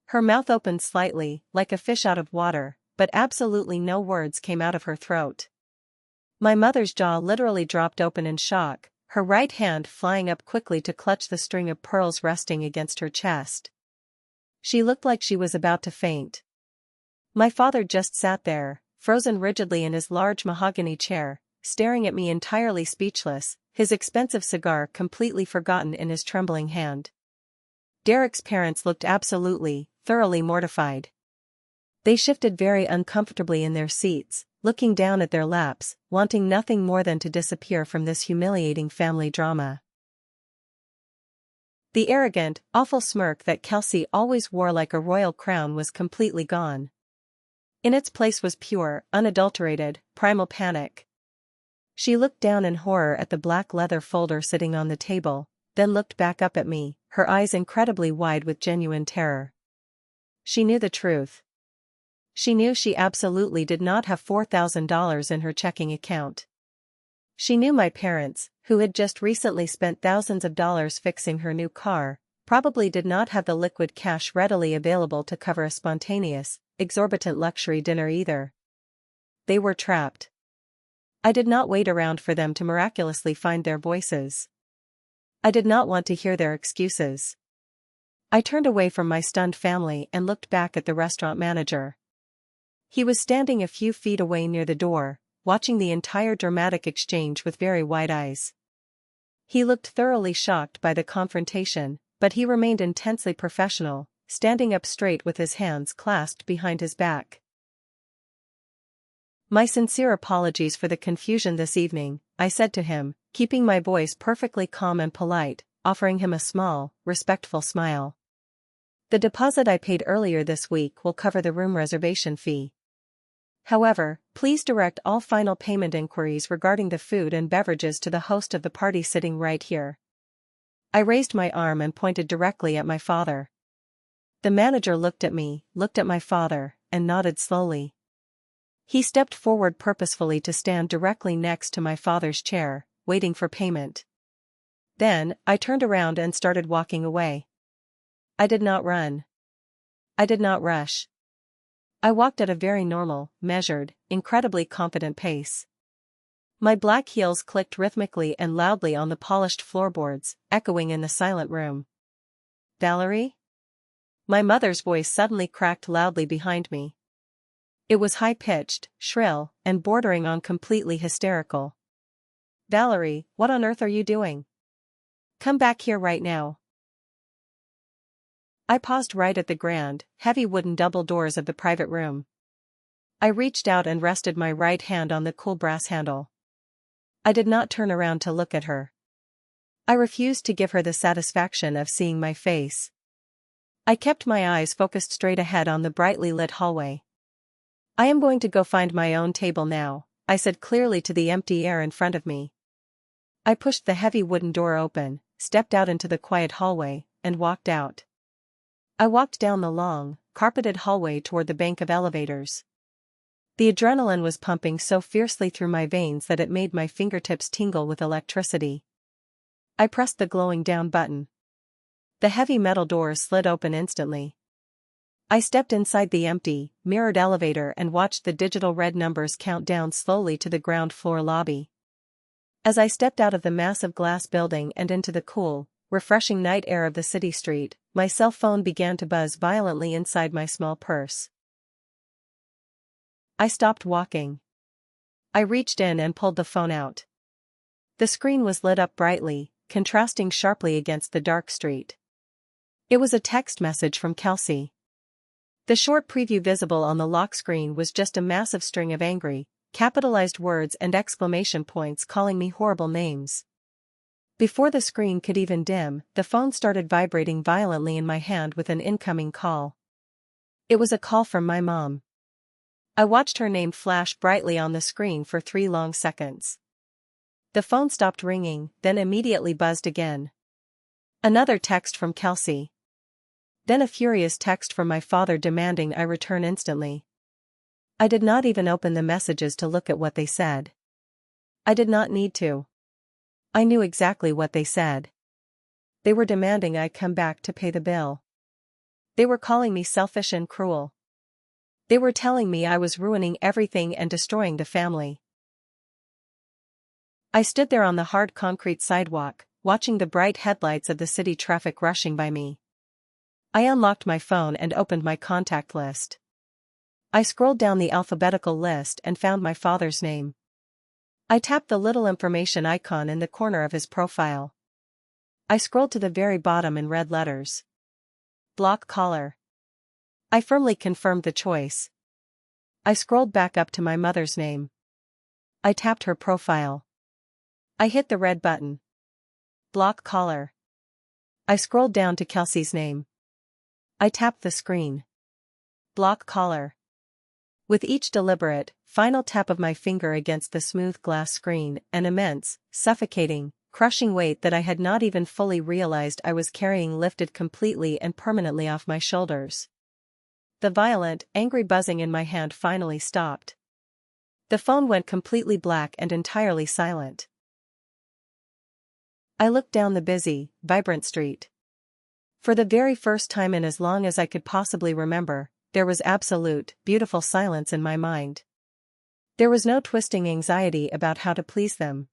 Speaker 1: Her mouth opened slightly, like a fish out of water, but absolutely no words came out of her throat. My mother's jaw literally dropped open in shock, her right hand flying up quickly to clutch the string of pearls resting against her chest. She looked like she was about to faint. My father just sat there, frozen rigidly in his large mahogany chair, staring at me entirely speechless, his expensive cigar completely forgotten in his trembling hand. Derek's parents looked absolutely, thoroughly mortified. They shifted very uncomfortably in their seats, looking down at their laps, wanting nothing more than to disappear from this humiliating family drama. The arrogant, awful smirk that Kelsey always wore like a royal crown was completely gone. In its place was pure, unadulterated, primal panic. She looked down in horror at the black leather folder sitting on the table, then looked back up at me, her eyes incredibly wide with genuine terror. She knew the truth. She knew she absolutely did not have $4,000 in her checking account. She knew my parents, who had just recently spent thousands of dollars fixing her new car, probably did not have the liquid cash readily available to cover a spontaneous, exorbitant luxury dinner either. They were trapped. I did not wait around for them to miraculously find their voices. I did not want to hear their excuses. I turned away from my stunned family and looked back at the restaurant manager. He was standing a few feet away near the door, watching the entire dramatic exchange with very wide eyes. He looked thoroughly shocked by the confrontation, but he remained intensely professional, standing up straight with his hands clasped behind his back. "My sincere apologies for the confusion this evening," I said to him, keeping my voice perfectly calm and polite, offering him a small, respectful smile. The deposit I paid earlier this week will cover the room reservation fee. However, please direct all final payment inquiries regarding the food and beverages to the host of the party sitting right here. I raised my arm and pointed directly at my father. The manager looked at me, looked at my father, and nodded slowly. He stepped forward purposefully to stand directly next to my father's chair, waiting for payment. Then, I turned around and started walking away. I did not run. I did not rush. I walked at a very normal, measured, incredibly confident pace. My black heels clicked rhythmically and loudly on the polished floorboards, echoing in the silent room. "Valerie?" My mother's voice suddenly cracked loudly behind me. It was high-pitched, shrill, and bordering on completely hysterical. "Valerie, what on earth are you doing? Come back here right now." I paused right at the grand, heavy wooden double doors of the private room. I reached out and rested my right hand on the cool brass handle. I did not turn around to look at her. I refused to give her the satisfaction of seeing my face. I kept my eyes focused straight ahead on the brightly lit hallway. "I am going to go find my own table now," I said clearly to the empty air in front of me. I pushed the heavy wooden door open, stepped out into the quiet hallway, and walked out. I walked down the long, carpeted hallway toward the bank of elevators. The adrenaline was pumping so fiercely through my veins that it made my fingertips tingle with electricity. I pressed the glowing down button. The heavy metal doors slid open instantly. I stepped inside the empty, mirrored elevator and watched the digital red numbers count down slowly to the ground floor lobby. As I stepped out of the massive glass building and into the cool, refreshing night air of the city street, my cell phone began to buzz violently inside my small purse. I stopped walking. I reached in and pulled the phone out. The screen was lit up brightly, contrasting sharply against the dark street. It was a text message from Kelsey. The short preview visible on the lock screen was just a massive string of angry, capitalized words and exclamation points calling me horrible names. Before the screen could even dim, the phone started vibrating violently in my hand with an incoming call. It was a call from my mom. I watched her name flash brightly on the screen for 3 long seconds. The phone stopped ringing, then immediately buzzed again. Another text from Kelsey. Then a furious text from my father demanding I return instantly. I did not even open the messages to look at what they said. I did not need to. I knew exactly what they said. They were demanding I come back to pay the bill. They were calling me selfish and cruel. They were telling me I was ruining everything and destroying the family. I stood there on the hard concrete sidewalk, watching the bright headlights of the city traffic rushing by me. I unlocked my phone and opened my contact list. I scrolled down the alphabetical list and found my father's name. I tapped the little information icon in the corner of his profile. I scrolled to the very bottom in red letters. Block caller. I firmly confirmed the choice. I scrolled back up to my mother's name. I tapped her profile. I hit the red button. Block caller. I scrolled down to Kelsey's name. I tapped the screen. Block caller. With each deliberate, final tap of my finger against the smooth glass screen, an immense, suffocating, crushing weight that I had not even fully realized I was carrying lifted completely and permanently off my shoulders. The violent, angry buzzing in my hand finally stopped. The phone went completely black and entirely silent. I looked down the busy, vibrant street. For the very first time in as long as I could possibly remember, there was absolute, beautiful silence in my mind. There was no twisting anxiety about how to please them.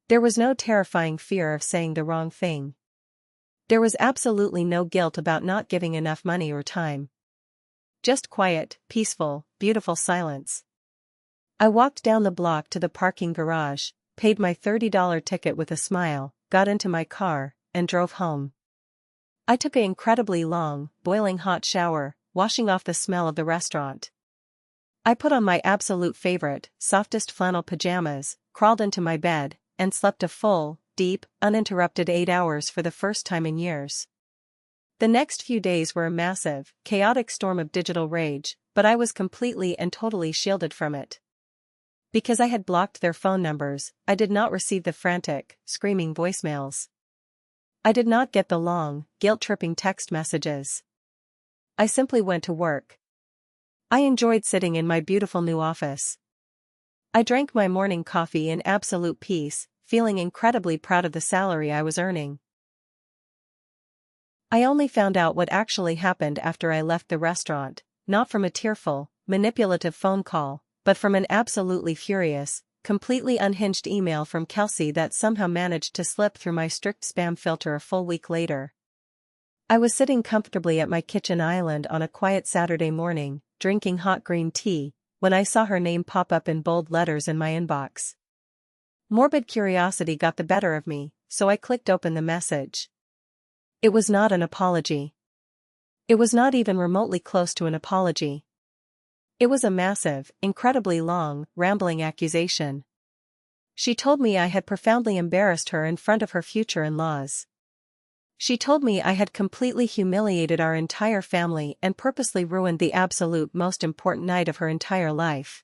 Speaker 1: There was no terrifying fear of saying the wrong thing. There was absolutely no guilt about not giving enough money or time. Just quiet, peaceful, beautiful silence. I walked down the block to the parking garage, paid my $30 ticket with a smile, got into my car, and drove home. I took an incredibly long, boiling hot shower, washing off the smell of the restaurant. I put on my absolute favorite, softest flannel pajamas, crawled into my bed, and slept a full, deep, uninterrupted 8 hours for the first time in years. The next few days were a massive, chaotic storm of digital rage, but I was completely and totally shielded from it. Because I had blocked their phone numbers, I did not receive the frantic, screaming voicemails. I did not get the long, guilt-tripping text messages. I simply went to work. I enjoyed sitting in my beautiful new office. I drank my morning coffee in absolute peace, feeling incredibly proud of the salary I was earning. I only found out what actually happened after I left the restaurant, not from a tearful, manipulative phone call, but from an absolutely furious, completely unhinged email from Kelsey that somehow managed to slip through my strict spam filter a full week later. I was sitting comfortably at my kitchen island on a quiet Saturday morning, drinking hot green tea, when I saw her name pop up in bold letters in my inbox. Morbid curiosity got the better of me, so I clicked open the message. It was not an apology. It was not even remotely close to an apology. It was a massive, incredibly long, rambling accusation. She told me I had profoundly embarrassed her in front of her future in-laws. She told me I had completely humiliated our entire family and purposely ruined the absolute most important night of her entire life.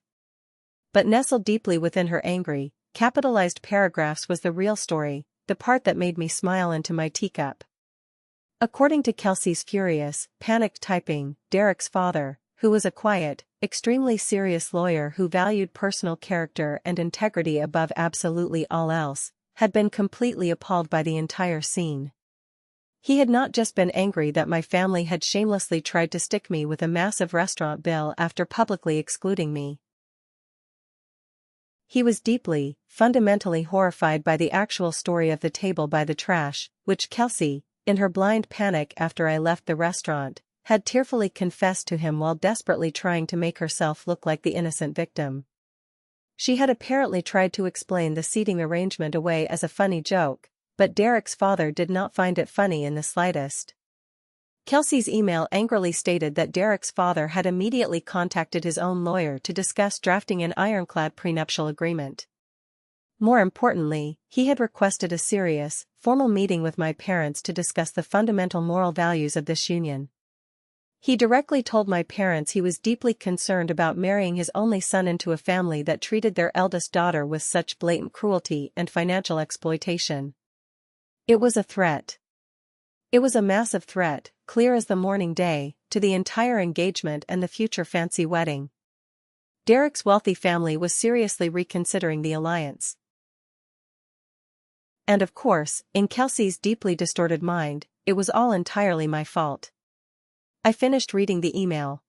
Speaker 1: But nestled deeply within her angry, capitalized paragraphs was the real story, the part that made me smile into my teacup. According to Kelsey's furious, panicked typing, Derek's father, who was a quiet, extremely serious lawyer who valued personal character and integrity above absolutely all else, had been completely appalled by the entire scene. He had not just been angry that my family had shamelessly tried to stick me with a massive restaurant bill after publicly excluding me. He was deeply, fundamentally horrified by the actual story of the table by the trash, which Kelsey, in her blind panic after I left the restaurant, had tearfully confessed to him while desperately trying to make herself look like the innocent victim. She had apparently tried to explain the seating arrangement away as a funny joke, but Derek's father did not find it funny in the slightest. Kelsey's email angrily stated that Derek's father had immediately contacted his own lawyer to discuss drafting an ironclad prenuptial agreement. More importantly, he had requested a serious, formal meeting with my parents to discuss the fundamental moral values of this union. He directly told my parents he was deeply concerned about marrying his only son into a family that treated their eldest daughter with such blatant cruelty and financial exploitation. It was a threat. It was a massive threat, clear as the morning day, to the entire engagement and the future fancy wedding. Derek's wealthy family was seriously reconsidering the alliance. And of course, in Kelsey's deeply distorted mind, it was all entirely my fault. I finished reading the email.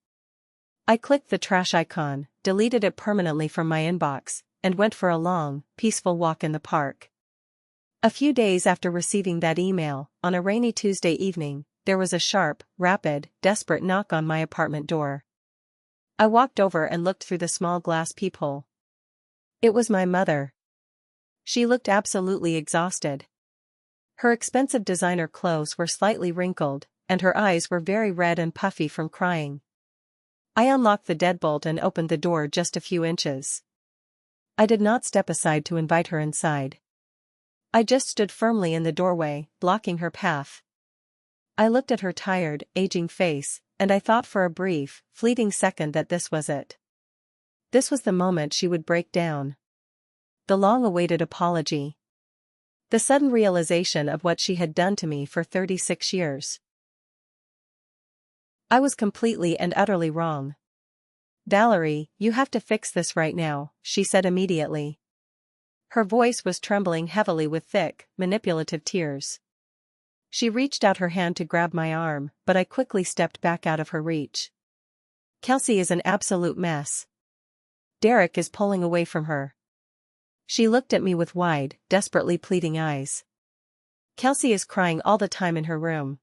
Speaker 1: I clicked the trash icon, deleted it permanently from my inbox, and went for a long, peaceful walk in the park. A few days after receiving that email, on a rainy Tuesday evening, there was a sharp, rapid, desperate knock on my apartment door. I walked over and looked through the small glass peephole. It was my mother. She looked absolutely exhausted. Her expensive designer clothes were slightly wrinkled, and her eyes were very red and puffy from crying. I unlocked the deadbolt and opened the door just a few inches. I did not step aside to invite her inside. I just stood firmly in the doorway, blocking her path. I looked at her tired, aging face, and I thought for a brief, fleeting second that this was it. This was the moment she would break down. The long-awaited apology. The sudden realization of what she had done to me for 36 years. I was completely and utterly wrong. Valerie, you have to fix this right now, she said immediately. Her voice was trembling heavily with thick, manipulative tears. She reached out her hand to grab my arm, but I quickly stepped back out of her reach. Kelsey is an absolute mess. Derek is pulling away from her. She looked at me with wide, desperately pleading eyes. Kelsey is crying all the time in her room.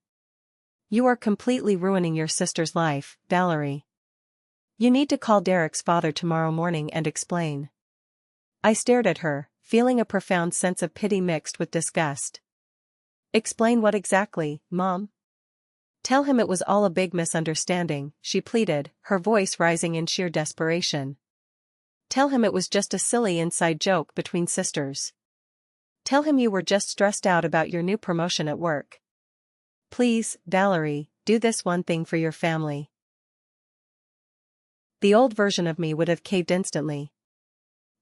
Speaker 1: You are completely ruining your sister's life, Valerie. You need to call Derek's father tomorrow morning and explain. I stared at her, feeling a profound sense of pity mixed with disgust. Explain what exactly, Mom? Tell him it was all a big misunderstanding, she pleaded, her voice rising in sheer desperation. Tell him it was just a silly inside joke between sisters. Tell him you were just stressed out about your new promotion at work. Please, Valerie, do this one thing for your family. The old version of me would have caved instantly.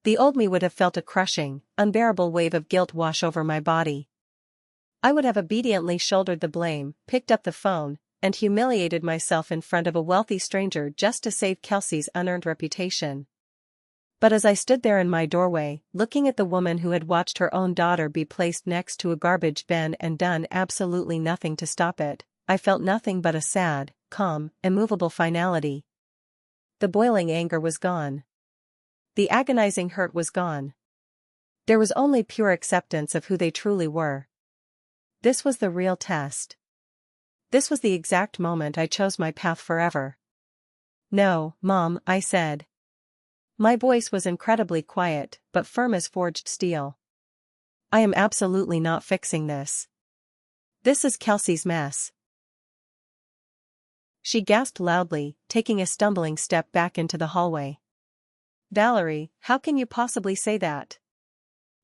Speaker 1: The old me would have felt a crushing, unbearable wave of guilt wash over my body. I would have obediently shouldered the blame, picked up the phone, and humiliated myself in front of a wealthy stranger just to save Kelsey's unearned reputation. But as I stood there in my doorway, looking at the woman who had watched her own daughter be placed next to a garbage bin and done absolutely nothing to stop it, I felt nothing but a sad, calm, immovable finality. The boiling anger was gone. The agonizing hurt was gone. There was only pure acceptance of who they truly were. This was the real test. This was the exact moment I chose my path forever. No, Mom, I said. My voice was incredibly quiet, but firm as forged steel. I am absolutely not fixing this. This is Kelsey's mess. She gasped loudly, taking a stumbling step back into the hallway. Valerie, how can you possibly say that?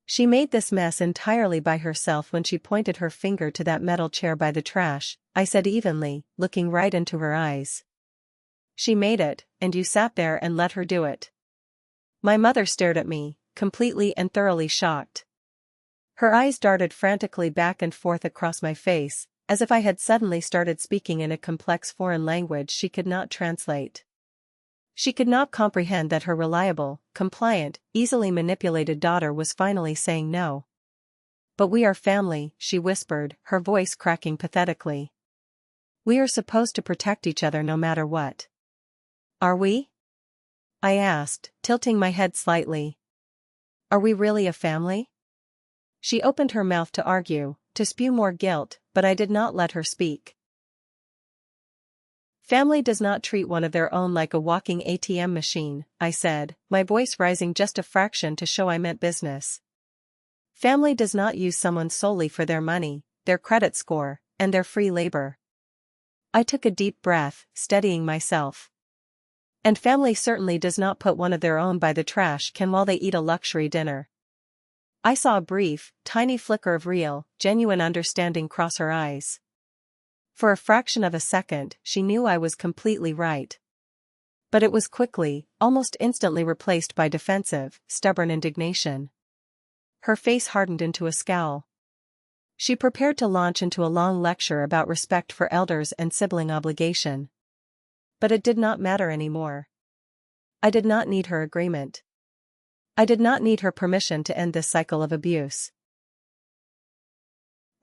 Speaker 1: She made this mess entirely by herself when she pointed her finger to that metal chair by the trash, I said evenly, looking right into her eyes. She made it, and you sat there and let her do it. My mother stared at me, completely and thoroughly shocked. Her eyes darted frantically back and forth across my face, as if I had suddenly started speaking in a complex foreign language she could not translate. She could not comprehend that her reliable, compliant, easily manipulated daughter was finally saying no. But we are family, she whispered, her voice cracking pathetically. We are supposed to protect each other no matter what. Are we? I asked, tilting my head slightly. Are we really a family? She opened her mouth to argue, to spew more guilt, but I did not let her speak. Family does not treat one of their own like a walking ATM machine, I said, my voice rising just a fraction to show I meant business. Family does not use someone solely for their money, their credit score, and their free labor. I took a deep breath, steadying myself. And family certainly does not put one of their own by the trash can while they eat a luxury dinner. I saw a brief, tiny flicker of real, genuine understanding cross her eyes. For a fraction of a second, she knew I was completely right. But it was quickly, almost instantly replaced by defensive, stubborn indignation. Her face hardened into a scowl. She prepared to launch into a long lecture about respect for elders and sibling obligation. But it did not matter anymore. I did not need her agreement. I did not need her permission to end this cycle of abuse.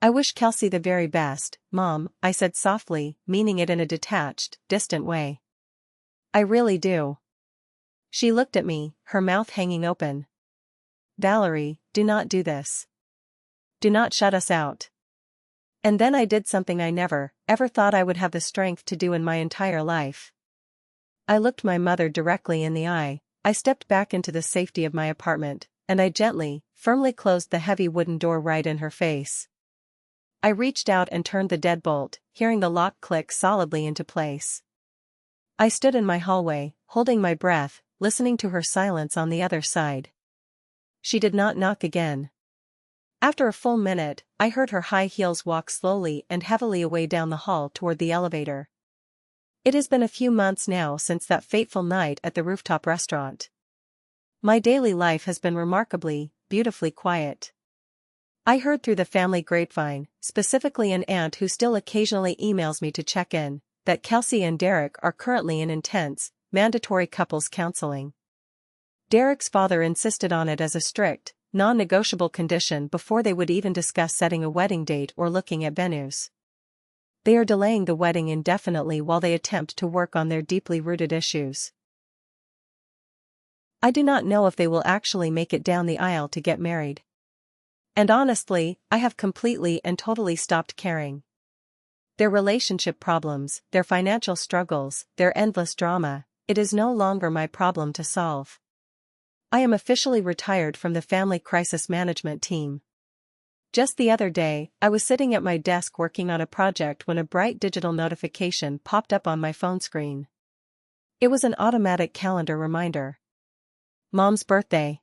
Speaker 1: I wish Kelsey the very best, Mom, I said softly, meaning it in a detached, distant way. I really do. She looked at me, her mouth hanging open. Valerie, do not do this. Do not shut us out. And then I did something I never, ever thought I would have the strength to do in my entire life. I looked my mother directly in the eye, I stepped back into the safety of my apartment, and I gently, firmly closed the heavy wooden door right in her face. I reached out and turned the deadbolt, hearing the lock click solidly into place. I stood in my hallway, holding my breath, listening to her silence on the other side. She did not knock again. After a full minute, I heard her high heels walk slowly and heavily away down the hall toward the elevator. It has been a few months now since that fateful night at the rooftop restaurant. My daily life has been remarkably, beautifully quiet. I heard through the family grapevine, specifically an aunt who still occasionally emails me to check in, that Kelsey and Derek are currently in intense, mandatory couples counseling. Derek's father insisted on it as a strict, non-negotiable condition before they would even discuss setting a wedding date or looking at venues. They are delaying the wedding indefinitely while they attempt to work on their deeply rooted issues. I do not know if they will actually make it down the aisle to get married. And honestly, I have completely and totally stopped caring. Their relationship problems, their financial struggles, their endless drama, it is no longer my problem to solve. I am officially retired from the family crisis management team. Just the other day, I was sitting at my desk working on a project when a bright digital notification popped up on my phone screen. It was an automatic calendar reminder. Mom's birthday.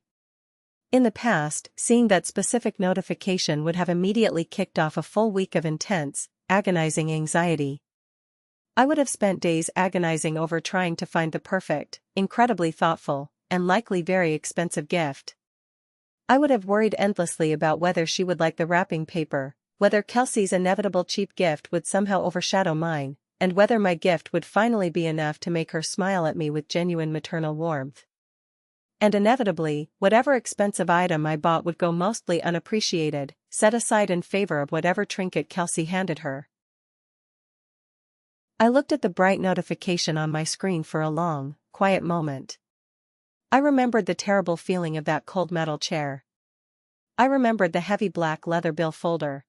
Speaker 1: In the past, seeing that specific notification would have immediately kicked off a full week of intense, agonizing anxiety. I would have spent days agonizing over trying to find the perfect, incredibly thoughtful, and likely very expensive gift. I would have worried endlessly about whether she would like the wrapping paper, whether Kelsey's inevitable cheap gift would somehow overshadow mine, and whether my gift would finally be enough to make her smile at me with genuine maternal warmth. And inevitably, whatever expensive item I bought would go mostly unappreciated, set aside in favor of whatever trinket Kelsey handed her. I looked at the bright notification on my screen for a long, quiet moment. I remembered the terrible feeling of that cold metal chair. I remembered the heavy black leather bill folder.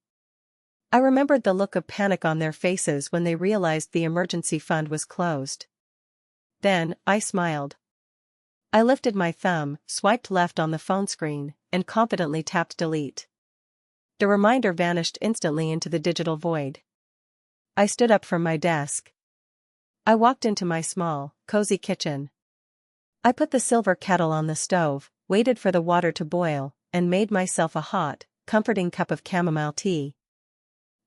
Speaker 1: I remembered the look of panic on their faces when they realized the emergency fund was closed. Then, I smiled. I lifted my thumb, swiped left on the phone screen, and confidently tapped delete. The reminder vanished instantly into the digital void. I stood up from my desk. I walked into my small, cozy kitchen. I put the silver kettle on the stove, waited for the water to boil, and made myself a hot, comforting cup of chamomile tea.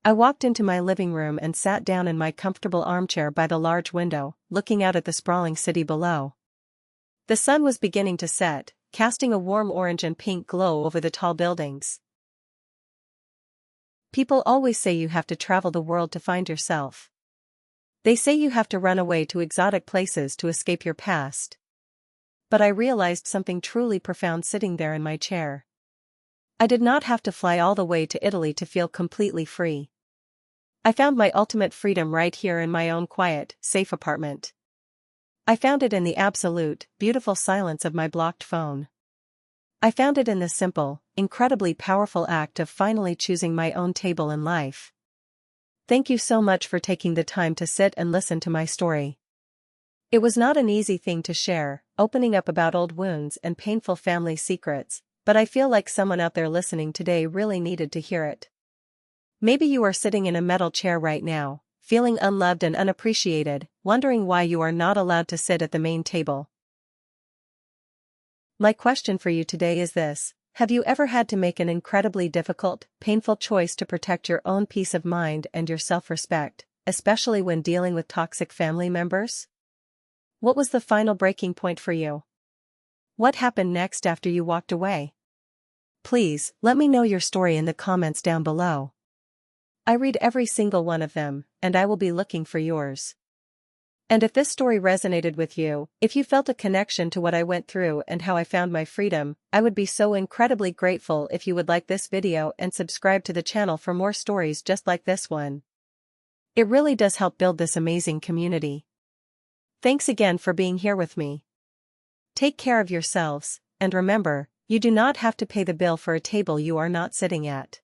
Speaker 1: I walked into my living room and sat down in my comfortable armchair by the large window, looking out at the sprawling city below. The sun was beginning to set, casting a warm orange and pink glow over the tall buildings. People always say you have to travel the world to find yourself. They say you have to run away to exotic places to escape your past. But I realized something truly profound sitting there in my chair. I did not have to fly all the way to Italy to feel completely free. I found my ultimate freedom right here in my own quiet, safe apartment. I found it in the absolute, beautiful silence of my blocked phone. I found it in the simple, incredibly powerful act of finally choosing my own table in life. Thank you so much for taking the time to sit and listen to my story. It was not an easy thing to share, opening up about old wounds and painful family secrets, but I feel like someone out there listening today really needed to hear it. Maybe you are sitting in a metal chair right now, feeling unloved and unappreciated, wondering why you are not allowed to sit at the main table. My question for you today is this: have you ever had to make an incredibly difficult, painful choice to protect your own peace of mind and your self-respect, especially when dealing with toxic family members? What was the final breaking point for you? What happened next after you walked away? Please, let me know your story in the comments down below. I read every single one of them, and I will be looking for yours. And if this story resonated with you, if you felt a connection to what I went through and how I found my freedom, I would be so incredibly grateful if you would like this video and subscribe to the channel for more stories just like this one. It really does help build this amazing community. Thanks again for being here with me. Take care of yourselves, and remember, you do not have to pay the bill for a table you are not sitting at.